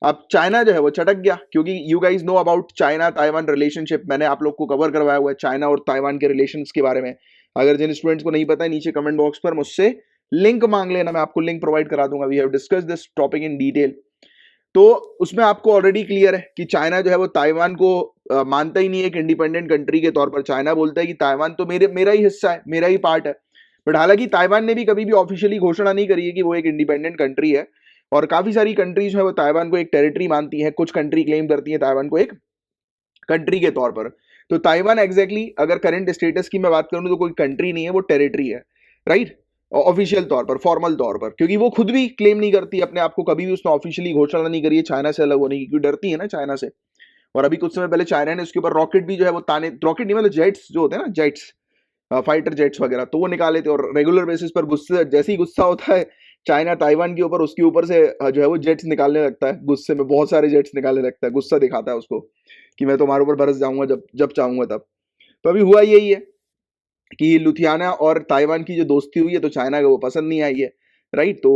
अब चाइना जो है वो चटक गया, क्योंकि you guys know about China Taiwan relationship. मैंने आप लोग को कवर करवाया हुआ है चाइना और ताइवान के रिलेशंस के बारे में। अगर जिन स्टूडेंट्स को नहीं पता है नीचे कमेंट बॉक्स पर मुझसे लिंक मांग लेना, मैं आपको लिंक प्रोवाइड करा दूंगा। We have discuss this topic in detail. तो उसमें आपको ऑलरेडी क्लियर है कि चाइना जो है वो ताइवान को मानता ही नहीं है एक इंडिपेंडेंट कंट्री के तौर पर। चाइना बोलता है कि ताइवान तो मेरा ही हिस्सा है, मेरा ही पार्ट है। बट हालांकि ताइवान ने भी कभी भी ऑफिशियली घोषणा नहीं करी है कि वो एक इंडिपेंडेंट कंट्री है, और काफी सारी कंट्रीज है वो ताइवान को एक टेरिटरी मानती है, कुछ कंट्री क्लेम करती है ताइवान को एक कंट्री के तौर पर। तो ताइवान एग्जैक्टली अगर करंट स्टेटस की मैं बात करूं तो कोई कंट्री नहीं है, वो टेरिटरी है, राइट, ऑफिशियल तौर पर, फॉर्मल तौर पर, क्योंकि वो खुद भी क्लेम नहीं करती अपने आप को, कभी भी उसने ऑफिशियली घोषणा नहीं करी है चाइना से अलग होने की, क्योंकि डरती है ना चाइना से। और अभी कुछ समय पहले चाइना ने उसके ऊपर रॉकेट भी जो है वो ताने, रॉकेट नहीं मतलब जेट्स जो होते हैं ना, जेट्स, फाइटर जेट्स वगैरह, तो वो निकाले थे। और रेगुलर बेसिस पर गुस्से, जैसे ही गुस्सा होता है चाइना ताइवान के ऊपर, उसके ऊपर से जो है वो जेट्स निकालने लगता है, गुस्से में बहुत सारे जेट्स निकालने लगता है, गुस्सा दिखाता है उसको कि मैं तुम्हारे ऊपर बरस जाऊंगा जब जब चाहूंगा तब। तो अभी हुआ यही है कि लुधियाना और ताइवान की जो दोस्ती हुई है तो चाइना को वो पसंद नहीं आई है, राइट। तो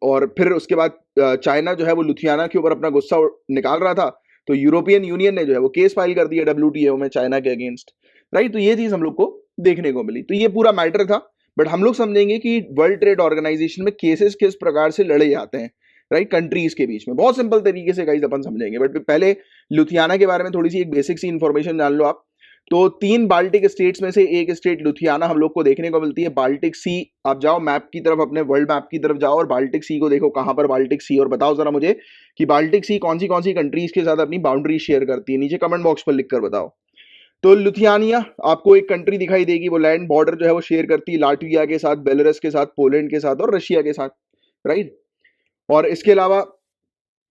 और फिर उसके बाद चाइना जो है वो लुधियाना के ऊपर अपना गुस्सा निकाल रहा था, तो यूरोपियन यूनियन ने जो है वो केस फाइल कर दिया WTO में चाइना के अगेंस्ट, राइट। तो ये चीज हम लोग को देखने को मिली। तो ये पूरा मैटर था। बट हम लोग समझेंगे कि वर्ल्ड ट्रेड ऑर्गेनाइजेशन में केसेस किस प्रकार से लड़े जाते हैं, राइट, कंट्रीज के बीच में, बहुत सिंपल तरीके से गाइस अपन समझेंगे। बट पहले लुधियाना के बारे में थोड़ी सी एक बेसिक सी इंफॉर्मेशन जान लो आप। तो 3 बाल्टिक स्टेट्स में से एक स्टेट लुधियाना हम लोग को देखने को मिलती है। बाल्टिक सी, आप जाओ मैप की तरफ, अपने वर्ल्ड मैप की तरफ जाओ और बाल्टिक सी को देखो, कहां पर बाल्टिक सी, और बताओ जरा मुझे कि बाल्टिक सी कौन सी कंट्रीज के साथ अपनी बाउंड्री शेयर करती है, नीचे कमेंट बॉक्स पर लिखकर बताओ। तो लुथियानिया आपको एक कंट्री दिखाई देगी, वो लैंड बॉर्डर जो है वो शेयर करती है लाटविया के साथ, बेलारूस के साथ, पोलैंड के साथ और रशिया के साथ, राइट। और इसके अलावा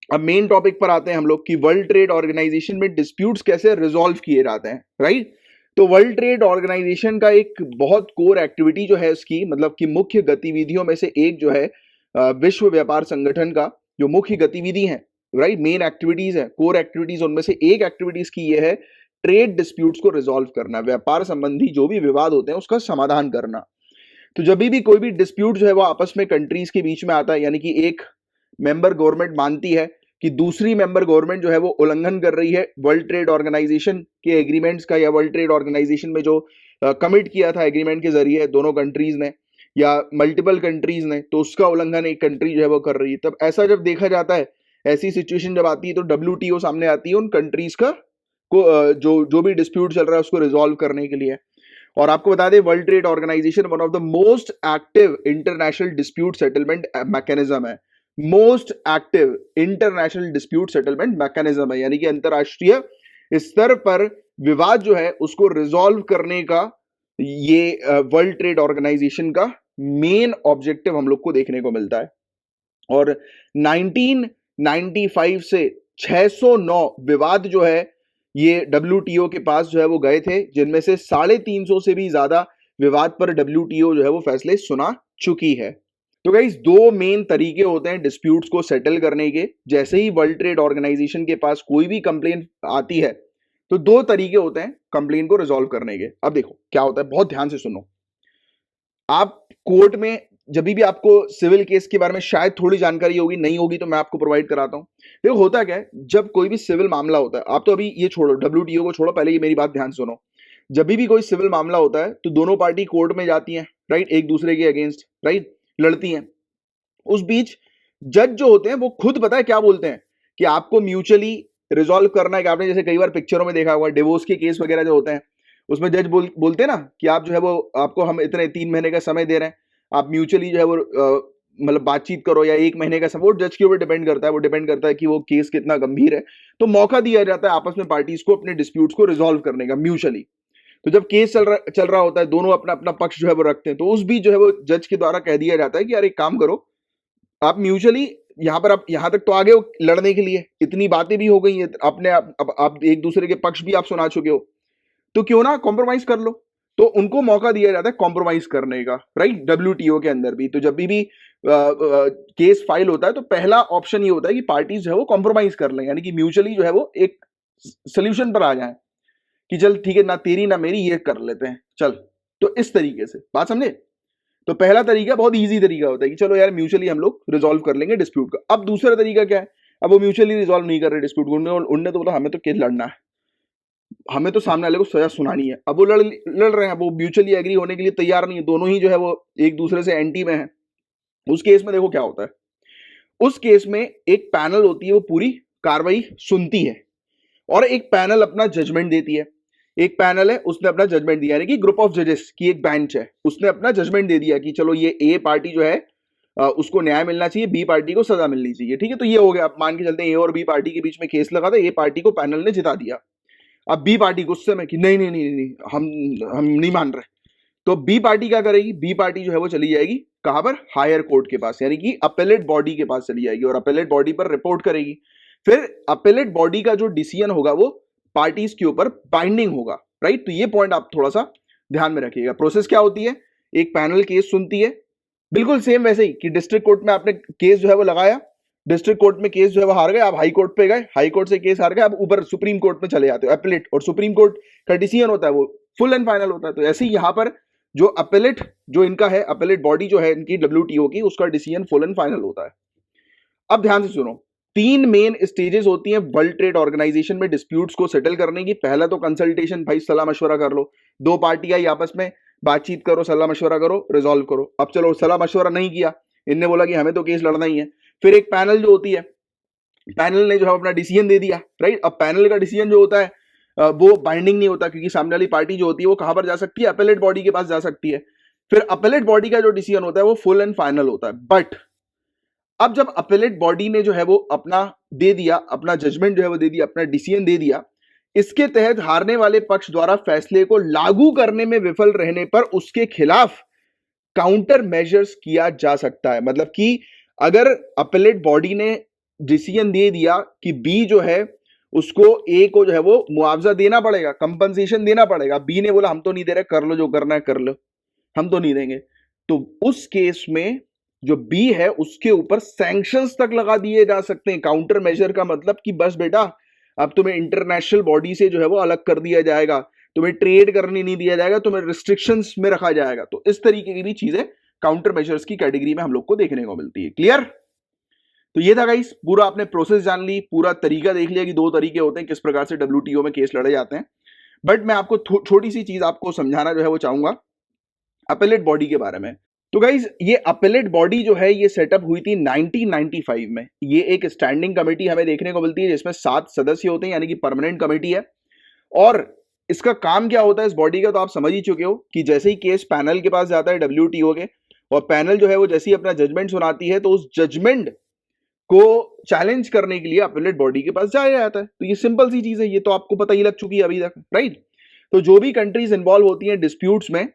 अब मेन टॉपिक पर आते हैं हम लोग कि वर्ल्ड ट्रेड ऑर्गेनाइजेशन में डिस्प्यूट्स कैसे रिजॉल्व किए जाते हैं, राइट। तो वर्ल्ड ट्रेड ऑर्गेनाइजेशन का एक बहुत कोर एक्टिविटी जो है उसकी, मतलब कि मुख्य गतिविधियों में से एक जो है विश्व व्यापार संगठन का जो मुख्य गतिविधि है, राइट, मेन एक्टिविटीज है, कोर एक्टिविटीज, उनमें से एक एक्टिविटीज की ये है ट्रेड डिस्प्यूट्स को रिजॉल्व करना, व्यापार संबंधी जो भी विवाद होते हैं उसका समाधान करना। तो जब भी कोई भी डिस्प्यूट जो है वो आपस में कंट्रीज के बीच में आता है, यानी कि एक मेंबर गवर्नमेंट मानती है कि दूसरी मेंबर गवर्नमेंट जो है वो उल्लंघन कर रही है वर्ल्ड ट्रेड ऑर्गेनाइजेशन के एग्रीमेंट्स का, या वर्ल्ड ट्रेड ऑर्गेनाइजेशन में जो कमिट किया था एग्रीमेंट के जरिए दोनों कंट्रीज ने या मल्टीपल कंट्रीज ने, तो उसका उल्लंघन एक कंट्री जो है वो कर रही है। तब ऐसा जब देखा जाता है, ऐसी सिचुएशन जब आती है, तो WTO सामने आती है उन कंट्रीज का को जो भी डिस्प्यूट चल रहा है उसको रिजॉल्व करने के लिए। और आपको बता दें World Trade Organization one of the most active international dispute settlement mechanism है, most active international dispute settlement mechanism है, यानी कि अंतरराष्ट्रीय स्तर पर विवाद जो है उसको रिजॉल्व करने का ये वर्ल्ड ट्रेड ऑर्गेनाइजेशन का मेन ऑब्जेक्टिव हम लोग को देखने को मिलता है। और 1995 से 609 विवाद जो है ये WTO के पास जो है वो गए थे, जिनमें से 350 से भी ज्यादा विवाद पर WTO जो है वो फैसले सुना चुकी है। तो गाइस 2 मेन तरीके होते हैं डिस्प्यूट्स को सेटल करने के। जैसे ही वर्ल्ड ट्रेड ऑर्गेनाइजेशन के पास कोई भी कंप्लेन आती है तो 2 तरीके होते हैं कंप्लेन को रिजॉल्व करने के। अब देखो क्या होता है, बहुत ध्यान से सुनो। आप कोर्ट में जब भी आपको सिविल केस के बारे में शायद थोड़ी जानकारी होगी, नहीं होगी तो मैं आपको प्रोवाइड कराता हूं। देखो होता क्या है, जब कोई भी सिविल मामला होता है, आप तो अभी ये छोड़ो, WTO को छोड़ो, पहले ये मेरी बात ध्यान सुनो। जब भी कोई सिविल मामला होता है तो दोनों पार्टी कोर्ट में जाती हैं, राइट, एक दूसरे के अगेंस्ट, राइट, लड़ती हैं। उस बीच जज जो होते हैं वो खुद पता है क्या बोलते हैं कि आपको म्यूचुअली रिजॉल्व करना है। कि आपने जैसे कई बार पिक्चरों में देखा हुआ डिवोर्स के केस वगैरह जो होते हैं, उसमें जज बोलते हैं ना कि आप जो है वो, आपको हम इतने 3 महीने का समय दे रहे हैं, आप म्यूचुअली जो है वो मतलब बातचीत करो, या 1 महीने का समय, वो जज के ऊपर डिपेंड करता है, वो डिपेंड करता है कि वो केस कितना गंभीर है। तो मौका दिया जाता है आपस में पार्टीज को अपने डिस्प्यूट्स को रिजॉल्व करने का म्यूचुअली। तो जब केस चल रहा होता है, दोनों अपना अपना पक्ष जो है वो रखते हैं, तो उस बीच जो है वो जज के द्वारा कह दिया जाता है कि यार एक काम करो, आप म्यूचुअली यहां पर, आप यहां तक तो आगे हो लड़ने के लिए, इतनी बातें भी हो गई हैं, अपने आप एक दूसरे के पक्ष भी आप सुना चुके हो, तो क्यों ना कॉम्प्रोमाइज कर लो। तो उनको मौका दिया जाता है कॉम्प्रोमाइज करने का, राइट, WTO के अंदर भी। तो जब भी केस फाइल होता है तो पहला ऑप्शन ये होता है कि पार्टीज जो है वो कॉम्प्रोमाइज कर लें, यानी कि म्यूचुअली जो है वो एक सोल्यूशन पर आ जाए कि चल ठीक है, ना तेरी ना मेरी, ये कर लेते हैं चल। तो इस तरीके से बात समझे। तो पहला तरीका बहुत इजी तरीका होता है कि चलो यार म्यूचुअली हम लोग रिजॉल्व कर लेंगे डिस्प्यूट का। अब दूसरा तरीका क्या है, अब वो म्यूचुअली रिजॉल्व नहीं कर रहे डिस्प्यूट को, उनने तो बोला हमें तो केस लड़ना है, हमें तो सामने वाले को सजा सुनानी है। अब वो लड़ रहे हैं, वो म्यूचुअली एग्री होने के लिए तैयार नहीं है, दोनों ही जो है वो एक दूसरे से एंटी में है। उस केस में देखो क्या होता है, उस केस में एक पैनल होती है, वो पूरी कार्रवाई सुनती है और एक पैनल अपना जजमेंट देती है एक पैनल है, उसने अपना जजमेंट दिया, यानी कि ग्रुप ऑफ जजेस की एक बेंच है, उसने अपना जजमेंट दे दिया कि चलो ये ए पार्टी जो है उसको न्याय मिलना चाहिए, बी पार्टी को सजा मिलनी चाहिए, ठीक है। तो ये हो गया, अब मान के चलते हैं ए और बी पार्टी के बीच में केस लगा था, ए पार्टी को पैनल ने जिता दिया। अब बी पार्टी गुस्से में कि नहीं नहीं नहीं नहीं, हम नहीं मान रहे। तो बी पार्टी क्या करेगी, बी पार्टी जो है वो चली जाएगी कहां पर, हायर कोर्ट के पास, यानी कि अपेलेट बॉडी के पास चली जाएगी और अपेलेट बॉडी पर रिपोर्ट करेगी। फिर अपेलेट बॉडी का जो डिसीजन होगा वो पार्टीज के ऊपर बाइंडिंग होगा, राइट। तो ये पॉइंट आप थोड़ा सा ध्यान में रखिएगा। प्रोसेस क्या होती है, एक पैनल केस सुनती है, बिल्कुल सेम वैसे ही कि डिस्ट्रिक्ट कोर्ट में आपने केस जो है वो लगाया, डिस्ट्रिक्ट कोर्ट में केस जो है वो हार गए, आप हाई कोर्ट पे गए, हाई कोर्ट से केस हार गए, आप ऊपर सुप्रीम कोर्ट में चले जाते हो, अपेलेट, और सुप्रीम कोर्ट का डिसीजन होता है वो फुल एंड फाइनल होता है। तो ऐसे ही यहां पर जो अपेलेट, जो इनका है अपेलेट बॉडी जो है इनकी WTO की, उसका डिसीजन फुल एंड फाइनल होता है। अब ध्यान से सुनो, 3 मेन स्टेजेस होती हैं वर्ल्ड ट्रेड ऑर्गेनाइजेशन में डिस्प्यूट्स को सेटल करने की। पहला तो कंसल्टेशन, भाई सलाह मशवरा कर लो, दो पार्टी आई आपस में, बातचीत करो, सलाह मशवरा करो, रिजॉल्व करो। अब चलो सलाह मशवरा नहीं किया, इनने बोला कि हमें तो केस लड़ना ही है, फिर एक पैनल जो होती है, पैनल ने जो है अपना डिसीजन दे दिया, राइट। अब पैनल का डिसीजन जो होता है वो बाइंडिंग नहीं होता, क्योंकि सामने वाली पार्टी जो होती है वो कहां पर जा सकती है, अपेलेट बॉडी के पास जा सकती है। फिर अपेलेट बॉडी का जो डिसीजन होता है वो फुल एंड फाइनल होता है। बट अब जब अपेलेट बॉडी ने जो है वो अपना दे दिया, अपना जजमेंट जो है वो दे दिया, अपना डिसीजन दे दिया, इसके तहत हारने वाले पक्ष द्वारा फैसले को लागू करने में विफल रहने पर उसके खिलाफ काउंटर मेजर्स किया जा सकता है। मतलब कि अगर अपेलेट बॉडी ने डिसीजन दे दिया कि बी जो है उसको ए को जो है वो मुआवजा देना पड़ेगा, कंपनसेशन देना पड़ेगा, बी ने बोला हम तो नहीं दे रहे, कर लो जो करना है कर लो, हम तो नहीं देंगे, तो उस केस में जो बी है उसके ऊपर सैंक्शंस तक लगा दिए जा सकते हैं। काउंटर मेजर का मतलब कि बस बेटा अब तुम्हें इंटरनेशनल बॉडी से जो है वो अलग कर दिया जाएगा, तुम्हें ट्रेड करने नहीं दिया जाएगा, तुम्हें रिस्ट्रिक्शंस में रखा जाएगा। तो इस तरीके की भी चीजें काउंटर मेजर्स की कैटेगरी में हम लोग को देखने को मिलती है। क्लियर? तो ये था गाइस, पूरा आपने प्रोसेस जान ली, पूरा तरीका देख लिया कि 2 तरीके होते हैं किस प्रकार से WTO में केस लड़े जाते हैं। बट मैं आपको छोटी सी चीज आपको समझाना जो है वो चाहूंगा अपेलेट बॉडी के बारे में। तो गाइज ये अपेलेट बॉडी जो है ये सेटअप हुई थी 1995 में। ये एक स्टैंडिंग कमेटी हमें देखने को मिलती है जिसमें 7 सदस्य होते हैं, यानी कि परमानेंट कमेटी है। और इसका काम क्या होता है इस बॉडी का, तो आप समझ ही चुके हो कि जैसे ही केस पैनल के पास जाता है WTO के, और पैनल जो है वो जैसे ही अपना जजमेंट सुनाती है, तो उस जजमेंट को चैलेंज करने के लिए अपेलेट बॉडी के पास जाया जाता है। तो ये सिंपल सी चीज है, ये तो आपको पता ही लग चुकी है अभी तक, राइट। तो जो भी कंट्रीज इन्वॉल्व होती हैं डिस्प्यूट्स में,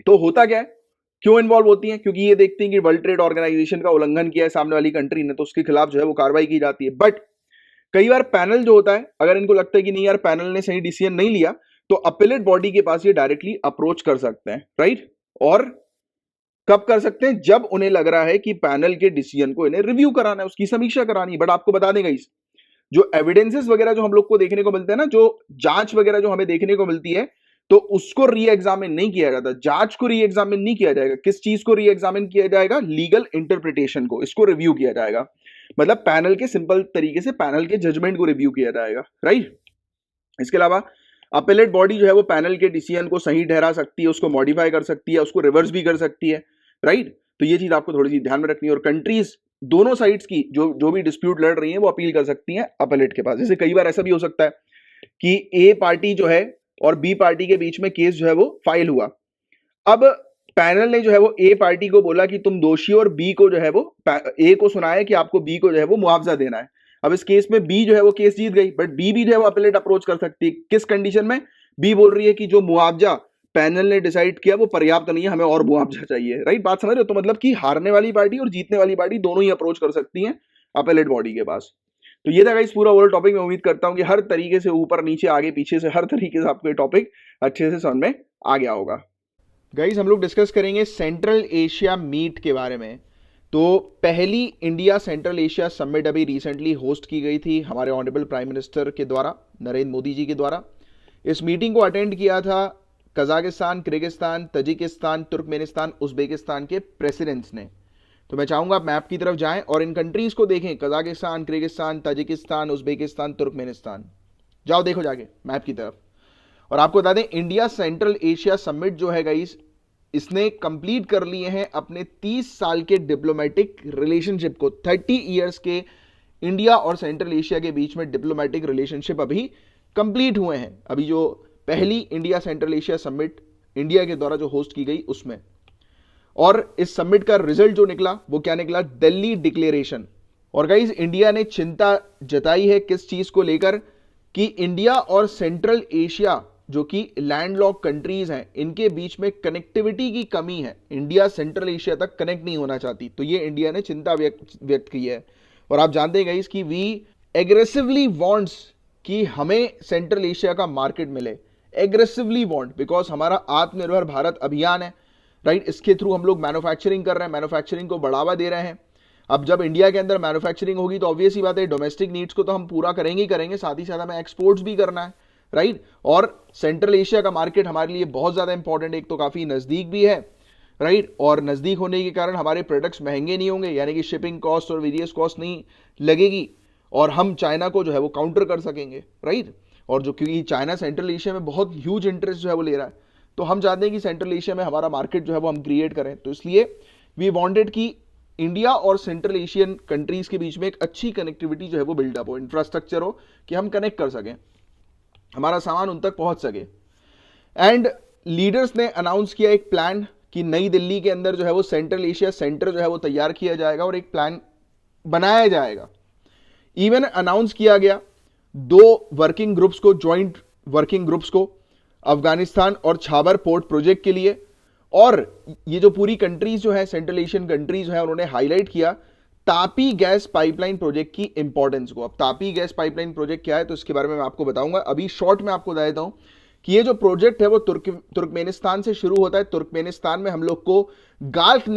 तो होता क्या है, क्यों इन्वॉल्व होती हैं, क्योंकि ये देखती हैं कि वर्ल्ड ट्रेड ऑर्गेनाइजेशन का उल्लंघन किया है सामने वाली कंट्री ने, तो उसके खिलाफ जो है वो कार्रवाई की जाती है। बट कई बार पैनल जो होता है, अगर इनको लगता है कि नहीं यार पैनल ने सही डिसीजन नहीं लिया, तो अपेलेट बॉडी के पास ये डायरेक्टली अप्रोच कर सकते हैं, राइट। और कब कर सकते हैं, जब उन्हें लग रहा है कि पैनल के डिसीजन को इन्हें रिव्यू कराना है, उसकी समीक्षा करानी है। बट आपको बता दें गाइस, जो एविडेंसेस वगैरह जो हम लोग को देखने को मिलते हैं ना, जो जांच वगैरह जो हमें देखने को मिलती है, तो उसको री एग्जामिन नहीं किया जाता, जांच को री एग्जामिन नहीं किया जाएगा। किस चीज को री एग्जामिन किया जाएगा, लीगल इंटरप्रिटेशन को, इसको रिव्यू किया जाएगा। मतलब पैनल के सिंपल तरीके से पैनल के जजमेंट को रिव्यू किया जाएगा, राइट। इसके अलावा अपेलेट बॉडी जो है वो पैनल के डिसीजन को सही ठहरा सकती है, उसको मॉडिफाई कर सकती है, उसको रिवर्स भी कर सकती है, राइट। तो ये चीज आपको थोड़ी सी ध्यान में रखनी है। और कंट्रीज दोनों साइड्स की जो भी डिस्प्यूट लड़ रही है वो अपील कर सकती हैं अपेलेट के पास। जैसे कई बार ऐसा भी हो सकता है कि ए पार्टी जो है और बी पार्टी के बीच में केस जो है वो फाइल हुआ। अब पैनल ने जो है वो ए पार्टी को बोला कि तुम दोषी, और बी को जो है वो ए को सुनाया कि आपको बी को जो है वो मुआवजा देना है। अब इस केस में बी जो है वो केस जीत गई, बट बी भी जो है वो अपेलेट अप्रोच कर सकती है। किस कंडीशन में, बी बोल रही है कि जो मुआवजा पैनल ने डिसाइड किया वो पर्याप्त नहीं है, हमें और मुआवजा चाहिए, राइट। बात समझ रहे हो? तो मतलब कि हारने वाली पार्टी और जीतने वाली पार्टी दोनों ही अप्रोच कर सकती हैं अपेलेट बॉडी के पास। तो ये था गाइस पूरा ओवरऑल टॉपिक। मैं उम्मीद करता हूं कि हर तरीके से ऊपर नीचे आगे पीछे से हर तरीके से आपको ये टॉपिक अच्छे से समझ में आ गया होगा। गाइस हम लोग डिस्कस करेंगे सेंट्रल एशिया मीट के बारे में। तो पहली इंडिया सेंट्रल एशिया समिट अभी रिसेंटली होस्ट की गई थी हमारे ऑनरेबल प्राइम मिनिस्टर के द्वारा, नरेंद्र मोदी जी के द्वारा। इस मीटिंग को अटेंड किया था Kazakhstan, Kyrgyzstan, Tajikistan, Turkmenistan, Uzbekistan के प्रेसिडेंट्स ने। तो मैं चाहूंगा आप मैप की तरफ जाएं और इन कंट्रीज को देखें, Kazakhstan, Kyrgyzstan, Tajikistan, Uzbekistan, Turkmenistan. जाओ देखो जाके मैप की तरफ। और आपको बता दें इंडिया सेंट्रल एशिया समिट जो है गाइस, इसने कंप्लीट कर लिए हैं अपने 30 साल के डिप्लोमेटिक रिलेशनशिप को। 30 ईयर्स के इंडिया और सेंट्रल एशिया के बीच में डिप्लोमेटिक रिलेशनशिप अभी कंप्लीट हुए हैं। अभी जो पहली India central Asia summit India के द्वारा जो होस्ट की गई उसमें। और इस समिट का रिजल्ट जो निकला वो क्या निकला, दिल्ली डिक्लेरेशन। और गाइज इंडिया ने चिंता जताई है किस चीज को लेकर कि इंडिया और सेंट्रल एशिया जो कि लैंडलॉक कंट्रीज हैं इनके बीच में कनेक्टिविटी की कमी है, इंडिया सेंट्रल एशिया तक कनेक्ट नहीं होना चाहती। तो ये इंडिया ने चिंता व्यक्त की है। और आप जानते हैं गाइस कि वी एग्रेसिवली वांट्स कि हमें सेंट्रल एशिया का मार्केट मिले, एग्रेसिवली वांट, बिकॉज हमारा आत्मनिर्भर भारत अभियान है, राइट। इसके थ्रू हम लोग मैन्युफैक्चरिंग कर रहे हैं, मैन्युफैक्चरिंग को बढ़ावा दे रहे हैं। अब जब इंडिया के अंदर मैन्युफैक्चरिंग होगी तो ऑब्वियस ही बात है डोमेस्टिक नीड्स को तो हम पूरा करेंगे ही करेंगे, साथ ही साथ हमें एक्सपोर्ट्स भी करना है, राइट। और सेंट्रल एशिया का मार्केट हमारे लिए बहुत ज्यादा इंपॉर्टेंट है, एक तो काफी नजदीक भी है, राइट। और नजदीक होने के कारण हमारे प्रोडक्ट्स महंगे नहीं होंगे, यानी कि शिपिंग कॉस्ट और वेरियस कॉस्ट नहीं लगेगी, और हम चाइना को जो है वो काउंटर कर सकेंगे, राइट। और जो क्योंकि चाइना सेंट्रल एशिया में बहुत ह्यूज इंटरेस्ट जो है वो ले रहा है, तो हम चाहते हैं कि सेंट्रल एशिया में हमारा मार्केट जो है वो हम क्रिएट करें। तो इसलिए वी वांटेड कि इंडिया और सेंट्रल एशियन कंट्रीज के बीच में एक अच्छी कनेक्टिविटी जो है वो बिल्डअप हो, इंफ्रास्ट्रक्चर हो कि हम कनेक्ट कर सकें, हमारा सामान उन तक पहुंच सके। एंड लीडर्स ने अनाउंस किया एक प्लान कि नई दिल्ली के अंदर जो है वो सेंट्रल एशिया सेंटर जो है वो तैयार किया जाएगा और एक प्लान बनाया जाएगा। इवन अनाउंस किया गया 2 वर्किंग ग्रुप्स को, ज्वाइंट वर्किंग ग्रुप्स को, अफगानिस्तान और छाबर पोर्ट प्रोजेक्ट के लिए। और ये जो पूरी कंट्रीज जो है सेंट्रल एशियन कंट्रीज जो है उन्होंने हाईलाइट किया तापी गैस पाइपलाइन प्रोजेक्ट की इंपॉर्टेंस को। अब तापी गैस पाइपलाइन प्रोजेक्ट क्या है तो इसके बारे में मैं आपको बताऊंगा, अभी शॉर्ट में आपको बता देता हूं कि ये जो प्रोजेक्ट है वो तुर्कमेनिस्तान से शुरू होता है। तुर्कमेनिस्तान में हम लोग को गाल्क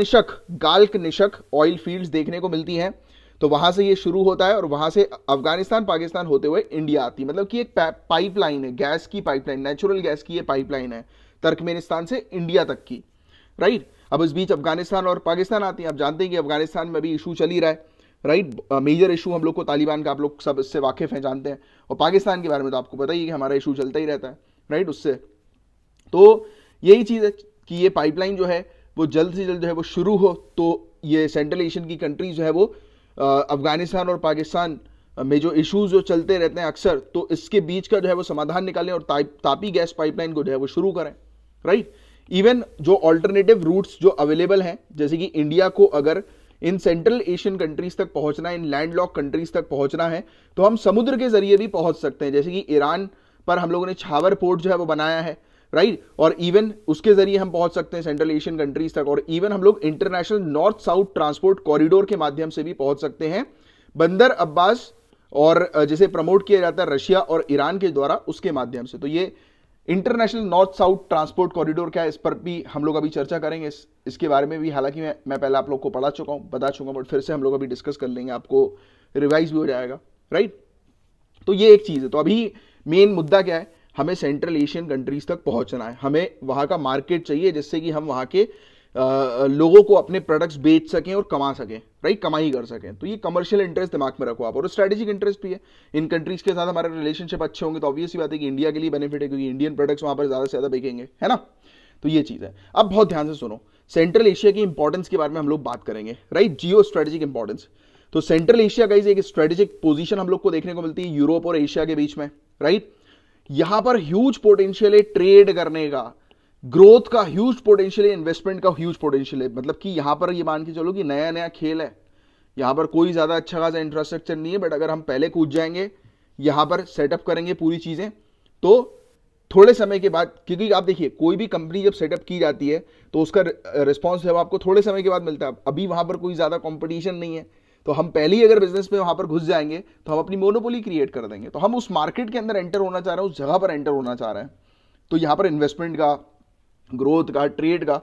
निशक ऑयल फील्ड्स देखने को मिलती हैं, तो वहां से ये शुरू होता है और वहां से अफगानिस्तान पाकिस्तान होते हुए इंडिया आती है। मतलब कि एक पाइपलाइन है, गैस की पाइपलाइन, नेचुरल गैस की ये पाइपलाइन है तुर्कमेनिस्तान से इंडिया तक की, राइट। अब इस बीच अफगानिस्तान और पाकिस्तान आती हैं। आप जानते हैं कि अफगानिस्तान में अभी इशू चल ही रहा है, राइट। मेजर इशू हम लोग को तालिबान का, आप लोग सब इससे वाकिफ हैं, जानते हैं। और पाकिस्तान के बारे में तो आपको पता ही है कि हमारा इशू चलता ही रहता है, राइट, उससे। तो यही चीज़ है कि ये पाइपलाइन जो है वो जल्द से जल्द जो है वो शुरू हो, तो ये सेंट्रल एशियन की कंट्रीज जो है वो अफगानिस्तान और पाकिस्तान में जो इश्यूज जो चलते रहते हैं अक्सर, तो इसके बीच का जो है वो समाधान निकालें और तापी गैस पाइपलाइन को जो है वो शुरू करें, राइट। इवन जो ऑल्टरनेटिव रूट्स जो अवेलेबल हैं, जैसे कि इंडिया को अगर इन सेंट्रल एशियन कंट्रीज तक पहुंचना है, इन लैंडलॉक कंट्रीज तक पहुंचना है, तो हम समुद्र के जरिए भी पहुंच सकते हैं। जैसे कि ईरान पर हम लोगों ने छावर पोर्ट जो है वो बनाया है, राइट। और इवन उसके जरिए हम पहुंच सकते हैं सेंट्रल एशियन कंट्रीज तक। और इवन हम लोग international North South Transport corridor के माध्यम से भी पहुंच सकते हैं, बंदर अब्बास और जिसे प्रमोट किया जाता है रशिया और ईरान के द्वारा, उसके माध्यम से। तो ये international North South Transport corridor क्या है, इस पर भी हम लोग अभी चर्चा करेंगे, इसके बारे में भी। हालांकि मैं पहले आप लोग को पढ़ा चुका हूं, बता चुका हूं, बट फिर से हम लोग अभी डिस्कस कर लेंगे, आपको रिवाइज भी हो जाएगा, राइट। तो ये एक चीज है। तो अभी मेन मुद्दा क्या है, हमें सेंट्रल एशियन कंट्रीज तक पहुंचना है, हमें वहां का मार्केट चाहिए जिससे कि हम वहां के लोगों को अपने प्रोडक्ट्स बेच सकें और कमा सकें, राइट, कमाई कर सकें। तो ये कमर्शियल इंटरेस्ट दिमाग में रखो आप, और स्ट्रेटेजिक इंटरेस्ट भी है। इन कंट्रीज के साथ हमारे रिलेशनशिप अच्छे होंगे तो ऑब्वियस ही बात है कि इंडिया के लिए बेनिफिट है, क्योंकि इंडियन प्रोडक्ट्स वहां पर ज्यादा से ज्यादा बिकेंगे, है ना। तो ये चीज है। अब बहुत ध्यान से सुनो, सेंट्रल एशिया की इंपॉर्टेंस के बारे में हम लोग बात करेंगे, राइट, जियो स्ट्रेटेजिक इंपॉर्टेंस। तो सेंट्रल एशिया का एक स्ट्रेटेजिक पोजीशन हम लोग को देखने को मिलती है यूरोप और एशिया के बीच में, राइट। यहां पर ह्यूज पोटेंशियल है ट्रेड करने का, ग्रोथ का ह्यूज पोटेंशियल है, इन्वेस्टमेंट का ह्यूज पोटेंशियल है। मतलब कि यहां पर ये मान के चलो कि नया नया खेल है, यहां पर कोई ज्यादा अच्छा खासा इंफ्रास्ट्रक्चर नहीं है, बट अगर हम पहले कूद जाएंगे, यहां पर सेटअप करेंगे पूरी चीजें, तो थोड़े समय के बाद, क्योंकि आप देखिए कोई भी कंपनी जब सेटअप की जाती है तो उसका रिस्पॉन्स है वो आपको थोड़े समय के बाद मिलता है। अभी वहां पर कोई ज्यादा कॉम्पिटिशन नहीं है, तो हम पहले ही अगर बिजनेस में वहां पर घुस जाएंगे तो हम अपनी मोनोपोली क्रिएट कर देंगे। तो हम उस मार्केट के अंदर एंटर होना चाह रहे हैं, उस जगह पर एंटर होना चाह रहे हैं। तो यहां पर इन्वेस्टमेंट का, ग्रोथ का, ट्रेड का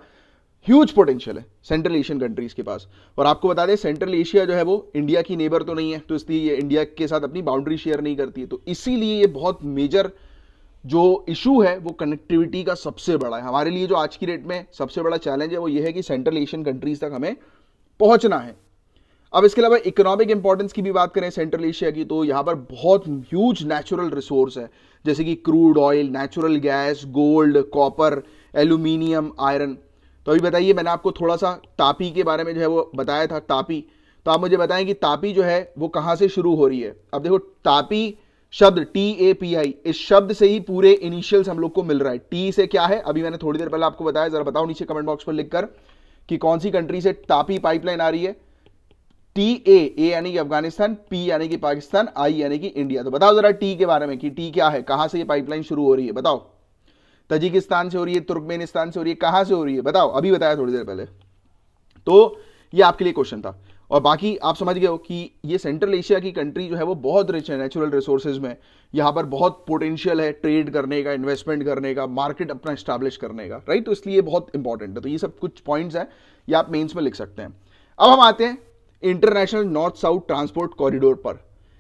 ह्यूज पोटेंशियल है सेंट्रल एशियन कंट्रीज के पास। और आपको बता दें सेंट्रल एशिया जो है वो इंडिया की नेबर तो नहीं है, तो इसलिए ये इंडिया के साथ अपनी बाउंड्री शेयर नहीं करती है। तो इसीलिए ये बहुत मेजर जो इशू है वो कनेक्टिविटी का सबसे बड़ा है हमारे लिए। जो आज की डेट में सबसे बड़ा चैलेंज है वो ये है कि सेंट्रल एशियन कंट्रीज तक हमें पहुंचना है। अब इसके अलावा इकोनॉमिक इंपॉर्टेंस की भी बात करें सेंट्रल एशिया की, तो यहां पर बहुत ह्यूज नेचुरल रिसोर्स है, जैसे कि crude oil, natural gas, gold, copper, aluminium, iron. तो अभी बताइए, मैंने आपको थोड़ा सा तापी के बारे में जो है वो बताया था, तापी। तो आप मुझे बताएं कि तापी जो है वो कहां से शुरू हो रही है। अब देखो तापी शब्द TAPI, इस शब्द से ही पूरे इनिशियल्स हम लोग को मिल रहा है। टी से क्या है, अभी मैंने थोड़ी देर पहले आपको बताया, जरा बताओ नीचे कमेंट बॉक्स पर लिखकर कि कौन सी कंट्री से तापी पाइपलाइन आ रही है। TA, यानी कि अफगानिस्तान, P यानी कि पाकिस्तान, I यानी कि इंडिया। तो बताओ जरा टी के बारे में कि टी क्या है, कहां से ये पाइपलाइन शुरू हो रही है, बताओ। तजिकिस्तान से हो रही है, तुर्कमेनिस्तान से हो रही है, कहां से हो रही है बताओ, अभी बताया थोड़ी देर पहले। तो ये आपके लिए क्वेश्चन था। और बाकी आप समझ गए हो कि ये सेंट्रल एशिया की कंट्री जो है वो बहुत रिच है नेचुरल रिसोर्सेज में। यहाँ पर बहुत पोटेंशियल है ट्रेड करने का, इन्वेस्टमेंट करने का, मार्केट अपना स्टैब्लिश करने का, राइट। तो इसलिए बहुत इंपॉर्टेंट है। तो ये सब कुछ पॉइंट्स हैं, ये आप मेंस में लिख सकते हैं। अब हम आते हैं international North South Transport corridor पर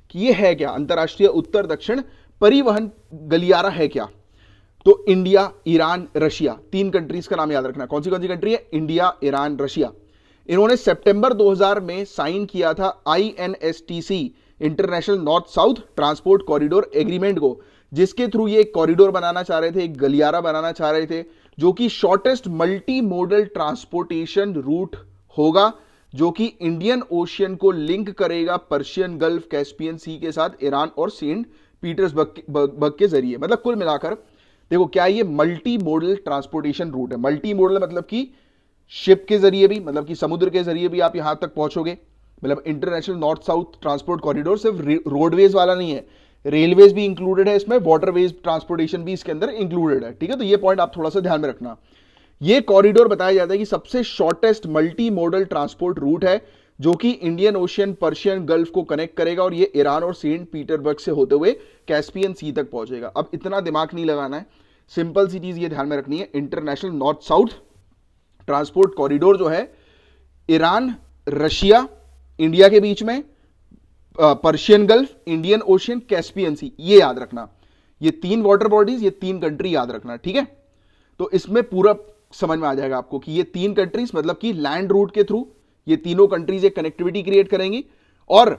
कि ये है क्या, अंतर्राष्ट्रीय उत्तर दक्षिण परिवहन गलियारा है क्या। तो इंडिया, ईरान, रशिया, तीन कंट्रीज का नाम याद रखना। कौन सी कंट्री है, इंडिया, ईरान, रशिया। इन्होंने सितंबर 2000 में साइन किया था INSTC, international North South Transport corridor agreement को, जिसके थ्रू ये एक कॉरिडोर बनाना चाह रहे थे, एक गलियारा बनाना चाह रहे थे, जो कि shortest multi modal transportation route होगा, जो कि इंडियन ओशियन को लिंक करेगा पर्शियन गल्फ, कैस्पियन सी के साथ, ईरान और सेंट पीटर्सबर्ग के जरिए। मतलब कुल मिलाकर देखो क्या ये मल्टी मोडल ट्रांसपोर्टेशन रूट है। मल्टी मोडल मतलब कि शिप के जरिए भी, मतलब कि समुद्र के जरिए भी आप यहां तक पहुंचोगे। मतलब international North South Transport corridor सिर्फ रोडवेज वाला नहीं है, रेलवेज भी इंक्लूडेड है इसमें, वाटरवेज ट्रांसपोर्टेशन भी इसके अंदर इंक्लूडेड है, ठीक है। तो ये पॉइंट आप थोड़ा सा ध्यान में रखना। ये कॉरिडोर बताया जाता है कि सबसे shortest multi modal transport route है, जो कि इंडियन ओशियन, पर्शियन गल्फ को कनेक्ट करेगा, और ये ईरान और सेंट पीटर्सबर्ग से होते हुए कैस्पियन सी तक पहुंचेगा। अब इतना दिमाग नहीं लगाना है, सिंपल सी चीज ये ध्यान में रखनी है, International North South Transport Corridor जो है ईरान, रशिया, इंडिया के बीच में, Persian Gulf, Indian Ocean, Caspian Sea, ये याद रखना। ये तीन वाटर बॉडीज, ये तीन कंट्री याद रखना, ठीक है। तो इसमें पूरा समझ में आ जाएगा आपको कि ये तीन कंट्रीज मतलब कि लैंड रूट के थ्रू ये तीनों कंट्रीज एक कनेक्टिविटी क्रिएट करेंगी, और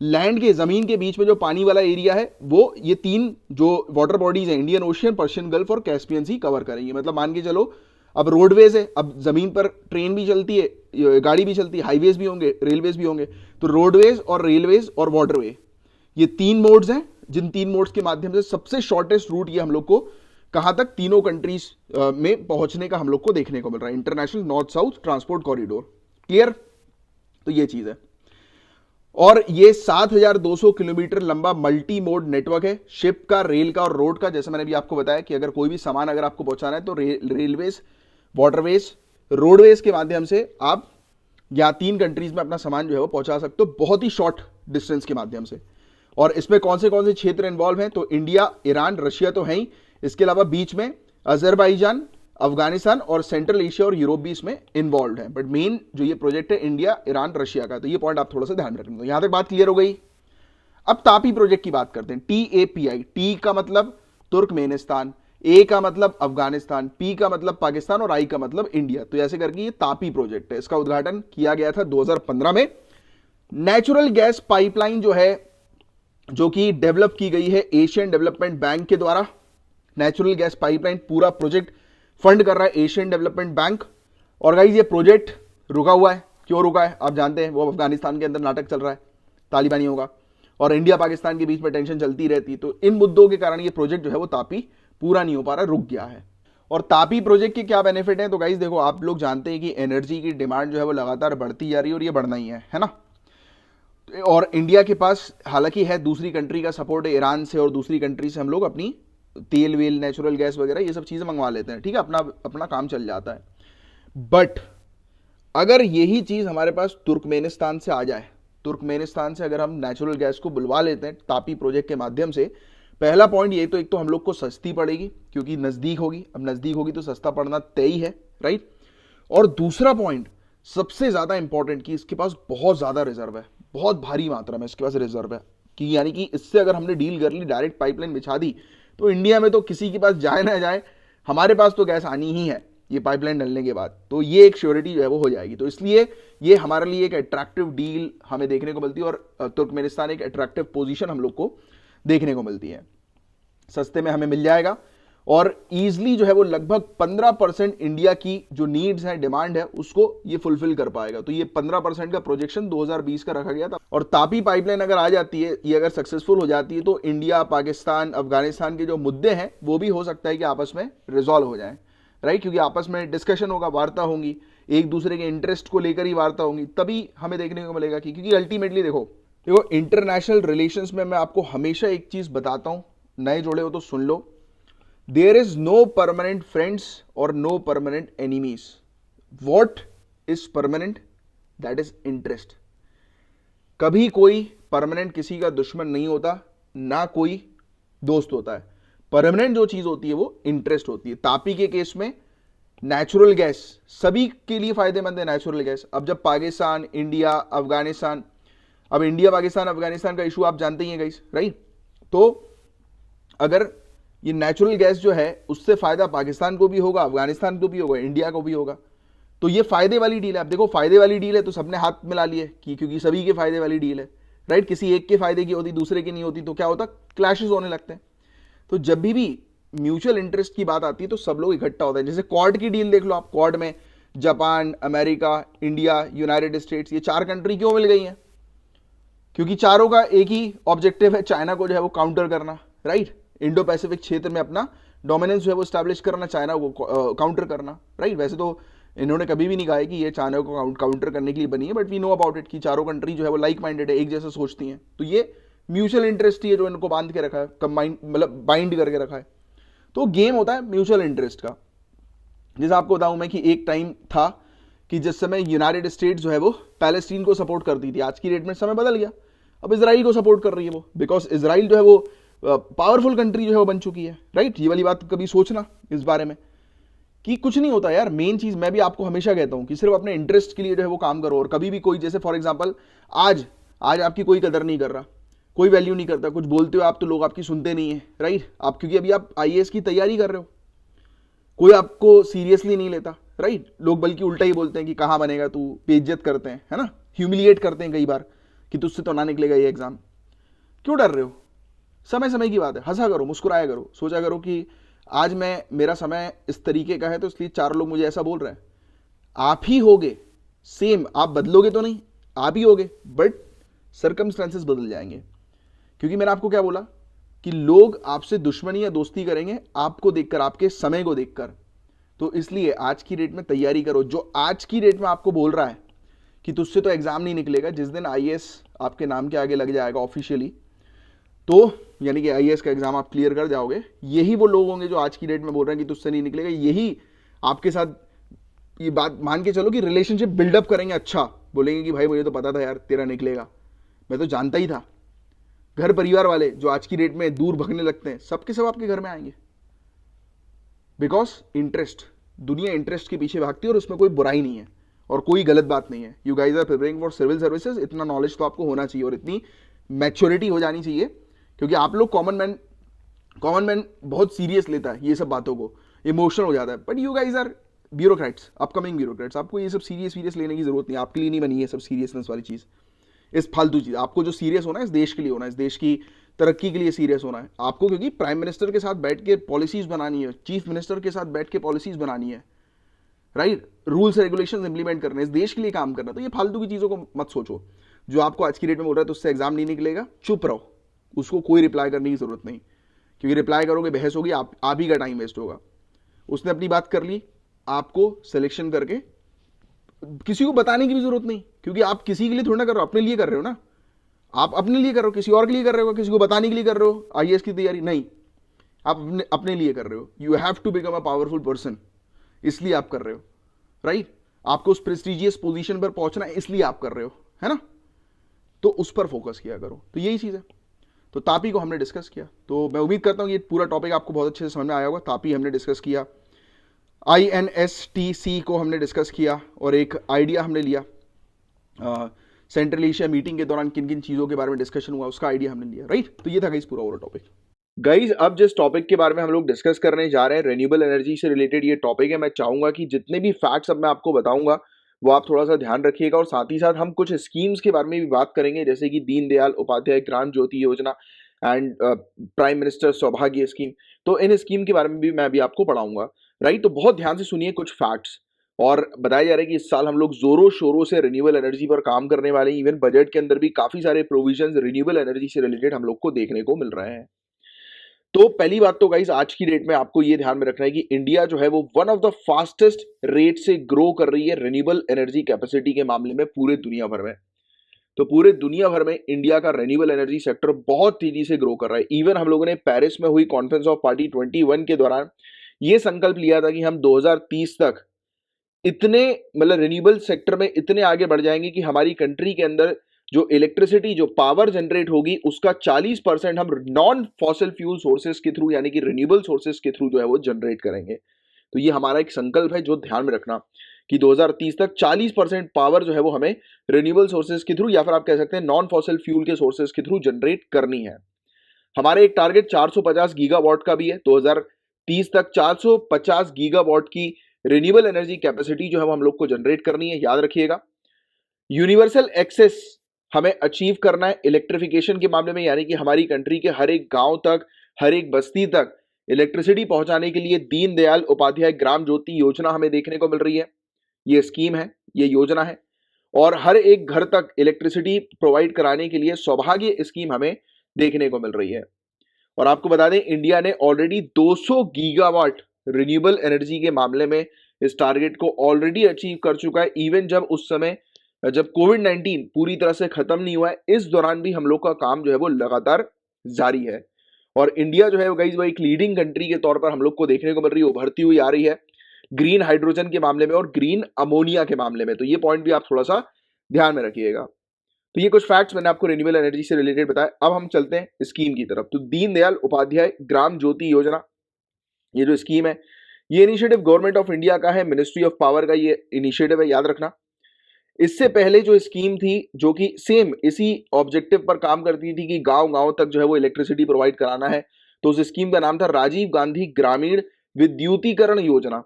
लैंड के, जमीन के बीच में जो पानी वाला एरिया है वो ये तीन जो वाटर बॉडीज है, इंडियन ओशियन, पर्शियन गल्फ और कैस्पियन सी कवर करेंगे। मतलब मान के चलो अब रोडवेज है, अब जमीन पर ट्रेन भी चलती है, गाड़ी भी चलती है, हाईवेज भी होंगे, रेलवेज भी होंगे। तो रोडवेज और रेलवेज और वाटरवे, ये तीन मोड्स हैं, जिन तीन मोड्स के माध्यम से सबसे शॉर्टेस्ट रूट ये हम लोग को कहां तक, तीनों कंट्रीज में पहुंचने का हम लोग को देखने को मिल रहा है, International North South Transport corridor. Clear. तो ये चीज है, और ये 7200 किलोमीटर लंबा मल्टी मोड नेटवर्क है, शिप का, रेल का और रोड का। जैसे मैंने भी आपको बताया कि अगर कोई भी सामान अगर आपको पहुंचाना है तो रेलवेज, वाटरवेज, रोडवेज के माध्यम से आप या तीन कंट्रीज में अपना सामान जो है वो पहुंचा सकते हो, बहुत ही शॉर्ट डिस्टेंस के माध्यम से। और इसमें कौन से क्षेत्र इन्वॉल्व हैं, तो इंडिया, ईरान, रशिया तो है ही, इसके अलावा बीच में अजरबैजान, अफगानिस्तान और सेंट्रल एशिया और यूरोप भी इसमें इन्वॉल्व है। बट मेन जो ये प्रोजेक्ट है इंडिया, ईरान, रशिया का। तो ये पॉइंट आप थोड़ा सा ध्यान में रखना। तो यहां तक बात क्लियर हो गई। अब तापी प्रोजेक्ट की बात करते हैं। TAPI, टी का मतलब तुर्कमेनिस्तान, ए का मतलब अफगानिस्तान, पी का मतलब पाकिस्तान और आई का मतलब इंडिया। तो ऐसे करके ये तापी प्रोजेक्ट है। इसका उद्घाटन किया गया था 2015 में। नेचुरल गैस पाइपलाइन जो है, जो कि डेवलप की गई है एशियन डेवलपमेंट बैंक के द्वारा। नेचुरल गैस पाइपलाइन पूरा प्रोजेक्ट फंड कर रहा है एशियन डेवलपमेंट बैंक। और गाइस ये प्रोजेक्ट रुका हुआ है। क्यों रुका है आप जानते हैं, वो अफगानिस्तान के अंदर नाटक चल रहा है तालिबानियों का, और इंडिया पाकिस्तान के बीच में टेंशन चलती रहती। तो इन मुद्दों के कारण ये प्रोजेक्ट जो है वो तापी पूरा नहीं हो पा रहा, रुक गया है। और तापी प्रोजेक्ट के क्या बेनिफिट हैं, तो गाइस देखो, आप लोग जानते हैं कि एनर्जी की डिमांड जो है वो लगातार बढ़ती जा रही है, और ये बढ़ना ही है ना। और इंडिया के पास हालांकि है दूसरी कंट्री का सपोर्ट है, ईरान से और दूसरी कंट्री से हम लोग अपनी तेल वेल, नेचुरल गैस वगैरह ये सब चीजें मंगवा लेते हैं, ठीक है, अपना अपना काम चल जाता है। बट अगर यही चीज हमारे पास तुर्कमेनिस्तान से आ जाए, तुर्कमेनिस्तान से अगर हम नेचुरल गैस को बुलवा लेते हैं तापी प्रोजेक्ट के माध्यम से, पहला पॉइंट ये, तो एक तो हम लोग को सस्ती पड़ेगी क्योंकि नजदीक होगी। अब नजदीक होगी तो सस्ता पड़ना तय ही है, राइट। और दूसरा पॉइंट सबसे ज्यादा इंपॉर्टेंट, कि इसके पास बहुत ज्यादा रिजर्व है, बहुत भारी मात्रा में इसके पास रिजर्व है, कि यानी कि इससे अगर हमने डील कर ली, डायरेक्ट पाइपलाइन बिछा दी, तो इंडिया में तो किसी के पास जाए ना जाए, हमारे पास तो गैस आनी ही है ये पाइपलाइन डलने के बाद। तो ये एक श्योरिटी जो है वो हो जाएगी। तो इसलिए ये हमारे लिए एक अट्रैक्टिव डील हमें देखने को मिलती है, और तुर्कमेनिस्तान एक अट्रैक्टिव पोजीशन हम लोग को देखने को मिलती है। सस्ते में हमें मिल जाएगा, और ईजिली जो है वो लगभग 15% इंडिया की जो नीड्स है, डिमांड है, उसको ये फुलफिल कर पाएगा। तो ये 15% का प्रोजेक्शन 2020 का रखा गया था। और तापी पाइपलाइन अगर आ जाती है, ये अगर सक्सेसफुल हो जाती है, तो इंडिया, पाकिस्तान, अफगानिस्तान के जो मुद्दे हैं वो भी हो सकता है कि आपस में रिजॉल्व हो जाए, राइट? क्योंकि आपस में डिस्कशन होगा, वार्ता होंगी, एक दूसरे के इंटरेस्ट को लेकर ही वार्ता होंगी, तभी हमें देखने को मिलेगा कि, क्योंकि अल्टीमेटली देखो इंटरनेशनल रिलेशंस में मैं आपको हमेशा एक चीज बताता हूं, नए जुड़े हो तो सुन लो, there is no permanent friends और no permanent enemies. What is permanent? That is interest. कभी कोई परमानेंट किसी का दुश्मन नहीं होता, ना कोई दोस्त होता है। परमानेंट जो चीज होती है वो इंटरेस्ट होती है। तापी के केस में नेचुरल गैस सभी के लिए फायदेमंद है, नेचुरल गैस। अब जब पाकिस्तान, इंडिया, अफगानिस्तान, अब इंडिया, पाकिस्तान, अफगानिस्तान का इशू आप जानते ही हैं गाइस, राइट? तो अगर ये नेचुरल गैस जो है उससे फायदा पाकिस्तान को भी होगा, अफगानिस्तान को भी होगा, इंडिया को भी होगा। तो ये फायदे वाली डील है। आप देखो फायदे वाली डील है तो सबने हाथ मिला लिए कि क्योंकि सभी के फायदे वाली डील है, राइट? किसी एक के फायदे की होती, दूसरे की नहीं होती, तो क्या होता? क्लैशेस होने लगते हैं। तो जब भी म्यूचुअल इंटरेस्ट की बात आती है तो सब लोग इकट्ठा होते हैं। जैसे क्वाड की डील देख लो आप, क्वाड में Japan, America, India, United states, ये 4 कंट्री क्यों मिल गई हैं? क्योंकि चारों का एक ही ऑब्जेक्टिव है, चाइना को जो है वो काउंटर करना, राइट? इंडो पैसिफिक क्षेत्र में अपना डोमिनेंस जो है वो स्टैब्लिश करना, चाइना को काउंटर करना, राइट? वैसे तो इन्होंने कभी भी नहीं कहा है कि ये चाइना को काउंटर करने के लिए बनी है, but we know about it कि चारों कंट्री जो है वो लाइक माइंडेड है, एक जैसा सोचती हैं। तो ये म्यूचुअल इंटरेस्ट ही है जो इनको बांध के रखा है, कंबाइंड मतलब बाइंड करके रखा है। तो गेम होता है म्यूचुअल इंटरेस्ट का। जैसे आपको बताऊं मैं कि एक टाइम था कि जिस समय यूनाइटेड स्टेट्स जो है वो पैलेस्टीन को सपोर्ट करती थी, आज की डेट में समय बदल गया, अब इसराइल को सपोर्ट कर रही है वो, बिकॉज इसराइल जो है वो पावरफुल कंट्री जो है वो बन चुकी है, राइट? ये वाली बात कभी सोचना इस बारे में कि कुछ नहीं होता यार। मेन चीज मैं भी आपको हमेशा कहता हूं कि सिर्फ अपने इंटरेस्ट के लिए जो है वो काम करो। और कभी भी कोई, जैसे फॉर एग्जांपल आज आज आपकी कोई कदर नहीं कर रहा, कोई वैल्यू नहीं करता, कुछ बोलते हो आप तो लोग आपकी सुनते नहीं है, राइट? आप क्योंकि अभी आप आईएएस की तैयारी कर रहे हो, कोई आपको सीरियसली नहीं लेता, राइट? लोग बल्कि उल्टा ही बोलते हैं कि कहाँ बनेगा तू, बेइज्जत करते हैं, है ना? ह्यूमिलिएट करते हैं कई बार कि तुझसे तो ना निकलेगा ये एग्जाम। क्यों डर रहे हो? समय समय की बात है, हंसा करो, मुस्कुराया करो, सोचा करो कि आज मैं, मेरा समय इस तरीके का है तो इसलिए 4 लोग मुझे ऐसा बोल रहे हैं। आप ही होगे, सेम आप बदलोगे तो नहीं, आप ही होगे, बट सर्कमस्टेंसेस बदल जाएंगे। क्योंकि मैंने आपको क्या बोला कि लोग आपसे दुश्मनी या दोस्ती करेंगे आपको देखकर, आपके समय को देखकर। तो इसलिए आज की डेट में तैयारी करो। जो आज की डेट में आपको बोल रहा है कि तुझसे तो एग्जाम नहीं निकलेगा, जिस दिन आईएएस आपके नाम के आगे लग जाएगा ऑफिशियली, तो यानी कि आईएएस का एग्जाम आप क्लियर कर जाओगे, यही वो लोग होंगे जो आज की डेट में बोल रहे हैं कि तुझसे नहीं निकलेगा। यही आपके साथ ये बात मान के चलो कि रिलेशनशिप बिल्डअप करेंगे, अच्छा बोलेंगे कि भाई मुझे तो पता था यार तेरा निकलेगा, मैं तो जानता ही था। घर परिवार वाले जो आज की डेट में दूर भगने लगते हैं, सबके सब आपके घर में आएंगे, बिकॉज इंटरेस्ट, दुनिया इंटरेस्ट के पीछे भागती है और उसमें कोई बुराई नहीं है और कोई गलत बात नहीं है। You guys are preparing for civil services, इतना नॉलेज तो आपको होना चाहिए और इतनी मैच्योरिटी हो जानी चाहिए, क्योंकि आप लोग कॉमन मैन बहुत सीरियस लेता है ये सब बातों को, इमोशनल हो जाता है, but you guys are bureaucrats, upcoming bureaucrats, आपको ये सब सीरियस लेने की जरूरत नहीं, आपके लिए नहीं बनी है सब सीरियसनेस वाली चीज़, इस फालतू चीज़। आपको जो सीरियस होना है इस देश के लिए होना है, इस देश की तरक्की के लिए सीरियस होना है आपको, क्योंकि प्राइम मिनिस्टर के साथ बैठ के पॉलिसीज बनानी है, चीफ मिनिस्टर के साथ बैठ के पॉलिसीज बनानी है, राइट? रूल्स रेगुलेशंस इंप्लीमेंट करने, इस देश के लिए काम करना। तो ये फालतू की चीज़ों को मत सोचो। जो आपको आज की डेट में बोल रहा है तो उससे एग्जाम नहीं निकलेगा, चुप रहो, उसको कोई रिप्लाई करने की जरूरत नहीं, क्योंकि रिप्लाई करोगे बहस होगी, आप ही का टाइम वेस्ट होगा। उसने अपनी बात कर ली, आपको सिलेक्शन करके किसी को बताने की भी जरूरत नहीं, क्योंकि आप किसी के लिए थोड़ा ना कर रहे हो, अपने लिए कर रहे हो ना। आप अपने लिए कर रहे हो, किसी और के लिए कर रहे हो, किसी को बताने के लिए कर रहे हो आईएएस की तैयारी? नहीं, आप अपने लिए कर रहे हो। You have to become a powerful person, इसलिए आप कर रहे हो, राइट? आपको उस प्रेस्टिजियस पोजीशन पर पहुंचना है, इसलिए आप कर रहे हो, है ना? तो उस पर फोकस किया करो। तो यही चीज़ है। तो तापी को हमने डिस्कस किया, तो मैं उम्मीद करता हूँ ये पूरा टॉपिक आपको बहुत अच्छे से समझ में आया होगा। तापी हमने डिस्कस किया, INSTC को हमने डिस्कस किया, और एक आइडिया हमने लिया सेंट्रल एशिया मीटिंग के दौरान किन किन चीज़ों के बारे में डिस्कशन हुआ, उसका आइडिया हमने लिया, राइट? तो ये था गाइस पूरा ओवरऑल टॉपिक। गाइज अब जिस टॉपिक के बारे में हम लोग डिस्कस करने जा रहे हैं, रेन्यूएबल एनर्जी से रिलेटेड ये टॉपिक है। मैं चाहूंगा कि जितने भी फैक्ट्स अब मैं आपको बताऊंगा वो आप थोड़ा सा ध्यान रखिएगा, और साथ ही साथ हम कुछ स्कीम्स के बारे में भी बात करेंगे, जैसे कि दीनदयाल उपाध्याय ग्राम ज्योति योजना, एंड प्राइम मिनिस्टर सौभाग्य स्कीम। तो इन स्कीम के बारे में भी मैं अभी आपको पढ़ाऊंगा, राइट। तो बहुत ध्यान से सुनिए कुछ फैक्ट्स। और बताया जा रहा है कि इस साल हम लोग जोरों शोरों से रिन्यूएबल एनर्जी पर काम करने वाले हैं। इवन बजट के अंदर भी काफी सारे प्रोविजंस रिन्यूएबल एनर्जी से रिलेटेड हम लोग को देखने को मिल रहे हैं। तो पहली बात तो गाइस आज की डेट में आपको ये ध्यान में रखना है कि इंडिया जो है वो one of the fastest rate से ग्रो कर रही है रिन्यूएबल एनर्जी कैपेसिटी के मामले में पूरे दुनिया भर में। तो पूरे दुनिया भर में इंडिया का रिन्यूएबल एनर्जी सेक्टर बहुत तेजी से ग्रो कर रहा है। इवन हम लोगों ने पेरिस में हुई कॉन्फ्रेंस ऑफ पार्टी 21 के दौरान ये संकल्प लिया था कि हम 2030 तक इतने मतलब रिन्यूएबल सेक्टर में इतने आगे बढ़ जाएंगे कि हमारी कंट्री के अंदर जो इलेक्ट्रिसिटी जो पावर जनरेट होगी उसका 40% हम नॉन फॉसिल फ्यूल सोर्सेज के थ्रू यानी कि रिन्यूएबल सोर्सेज के थ्रू जो है वो जनरेट करेंगे। तो ये हमारा एक संकल्प है जो ध्यान में रखना कि 2030 तक 40% पावर जो है वो हमें रिन्यूएबल सोर्सेज के थ्रू या फिर आप कह सकते हैं नॉन फॉसिल फ्यूल के सोर्सेज के थ्रू जनरेट करनी है। हमारे एक टारगेट 450 गीगावाट का भी है। 2030 तक 450 गीगावाट की रिन्यूएबल एनर्जी कैपेसिटी जो है वो हम लोग को जनरेट करनी है, याद रखिएगा। यूनिवर्सल एक्सेस हमें अचीव करना है इलेक्ट्रिफिकेशन के मामले में, यानी कि हमारी कंट्री के हर एक गांव तक हर एक बस्ती तक इलेक्ट्रिसिटी पहुंचाने के लिए दीनदयाल उपाध्याय ग्राम ज्योति योजना हमें देखने को मिल रही है। ये स्कीम है, ये योजना है। और हर एक घर तक इलेक्ट्रिसिटी प्रोवाइड कराने के लिए सौभाग्य स्कीम हमें देखने को मिल रही है। और आपको बता दें इंडिया ने ऑलरेडी 200 गीगावाट रिन्यूएबल एनर्जी के मामले में इस टारगेट को ऑलरेडी अचीव कर चुका है। इवन जब उस समय जब कोविड-19 पूरी तरह से खत्म नहीं हुआ है, इस दौरान भी हम लोग का काम जो है वो लगातार जारी है। और इंडिया जो है वो गाइस वो एक लीडिंग कंट्री के तौर पर हम लोग को देखने को मिल रही है, उभरती हुई आ रही है ग्रीन हाइड्रोजन के मामले में और ग्रीन अमोनिया के मामले में। तो ये पॉइंट भी आप थोड़ा सा ध्यान में रखिएगा। तो ये कुछ फैक्ट्स मैंने आपको रिन्यूएबल एनर्जी से रिलेटेड बताया। अब हम चलते हैं स्कीम की तरफ। तो दीनदयाल उपाध्याय ग्राम ज्योति योजना, ये जो स्कीम है ये इनिशिएटिव गवर्नमेंट ऑफ इंडिया का है, मिनिस्ट्री ऑफ पावर का ये इनिशिएटिव है, याद रखना। इससे पहले जो स्कीम थी जो कि सेम इसी ऑब्जेक्टिव पर काम करती थी कि गांव गांव तक जो है वो इलेक्ट्रिसिटी प्रोवाइड कराना है, तो उस स्कीम का नाम था राजीव गांधी ग्रामीण विद्युतीकरण योजना,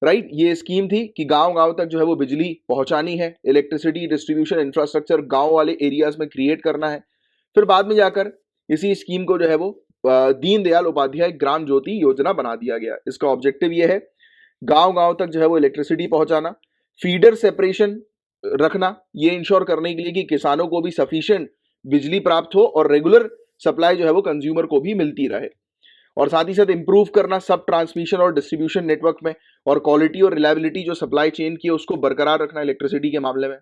राइट। ये स्कीम थी कि गांव गांव तक जो है वो बिजली पहुंचानी है, इलेक्ट्रिसिटी डिस्ट्रीब्यूशन इंफ्रास्ट्रक्चर गांव वाले एरियाज में क्रिएट करना है। फिर बाद में जाकर इसी स्कीम को जो है वो दीनदयाल उपाध्याय ग्राम ज्योति योजना बना दिया गया। इसका ऑब्जेक्टिव ये है गांव गांव तक जो है वो इलेक्ट्रिसिटी पहुंचाना, फीडर सेपरेशन रखना, ये इंश्योर करने के लिए कि किसानों को भी सफिशिएंट बिजली प्राप्त हो और रेगुलर सप्लाई जो है वो कंज्यूमर को भी मिलती रहे। और साथ ही साथ इंप्रूव करना सब ट्रांसमिशन और डिस्ट्रीब्यूशन नेटवर्क में, और क्वालिटी और रिलायबिलिटी जो सप्लाई चेन की है उसको बरकरार रखना इलेक्ट्रिसिटी के मामले में,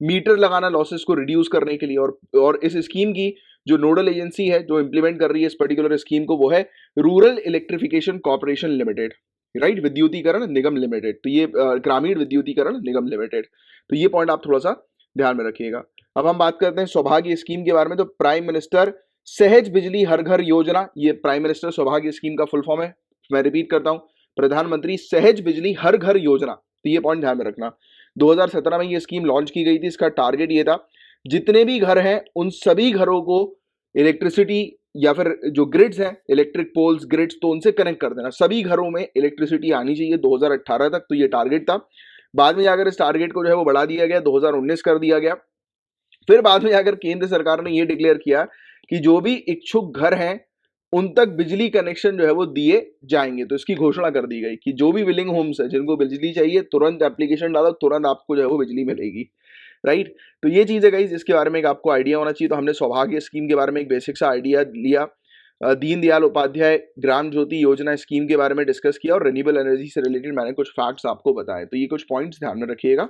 मीटर लगाना लॉसेस को रिड्यूस करने के लिए। और इस स्कीम की जो नोडल एजेंसी है जो इंप्लीमेंट कर रही है इस पर्टिकुलर स्कीम को वो है rural electrification corporation limited, right, विद्युतीकरण निगम लिमिटेड। तो ये ग्रामीण विद्युतीकरण निगम लिमिटेड। तो ये पॉइंट आप थोड़ा सा ध्यान में रखिएगा। अब हम बात करते हैं सौभाग्य स्कीम के बारे में। तो प्राइम मिनिस्टर सहज बिजली हर घर योजना, ये प्राइम मिनिस्टर सौभाग्य स्कीम का फुल फॉर्म है। मैं रिपीट करता हूं, प्रधानमंत्री सहज बिजली हर घर योजना। तो ये पॉइंट ध्यान में रखना। 2017 में ये स्कीम लॉन्च की गई थी। इसका टारगेट ये था जितने भी घर हैं उन सभी घरों को इलेक्ट्रिसिटी या फिर जो ग्रिड्स हैं इलेक्ट्रिक पोल्स ग्रिड्स तो उनसे कनेक्ट कर देना, सभी घरों में इलेक्ट्रिसिटी आनी चाहिए 2018 तक। तो ये टारगेट था। बाद में जाकर इस टारगेट को जो है वो बढ़ा दिया गया, 2019 कर दिया गया। फिर बाद में जाकर केंद्र सरकार ने ये डिक्लेयर किया कि जो भी इच्छुक घर हैं उन तक बिजली कनेक्शन जो है वो दिए जाएंगे। तो इसकी घोषणा कर दी गई कि जो भी विलिंग होम्स है जिनको बिजली चाहिए तुरंत एप्लीकेशन डालो, तुरंत आपको जो है वो बिजली मिलेगी, राइट। तो ये चीज है गाइस जिसके बारे में एक आपको आइडिया होना चाहिए। तो हमने सौभाग्य स्कीम के बारे में एक बेसिक सा आइडिया लिया, दीनदयाल उपाध्याय ग्राम ज्योति योजना स्कीम के बारे में डिस्कस किया और रिन्यूएबल एनर्जी से रिलेटेड मैंने कुछ फैक्ट्स आपको बताए। तो ये कुछ पॉइंट्स ध्यान में रखिएगा।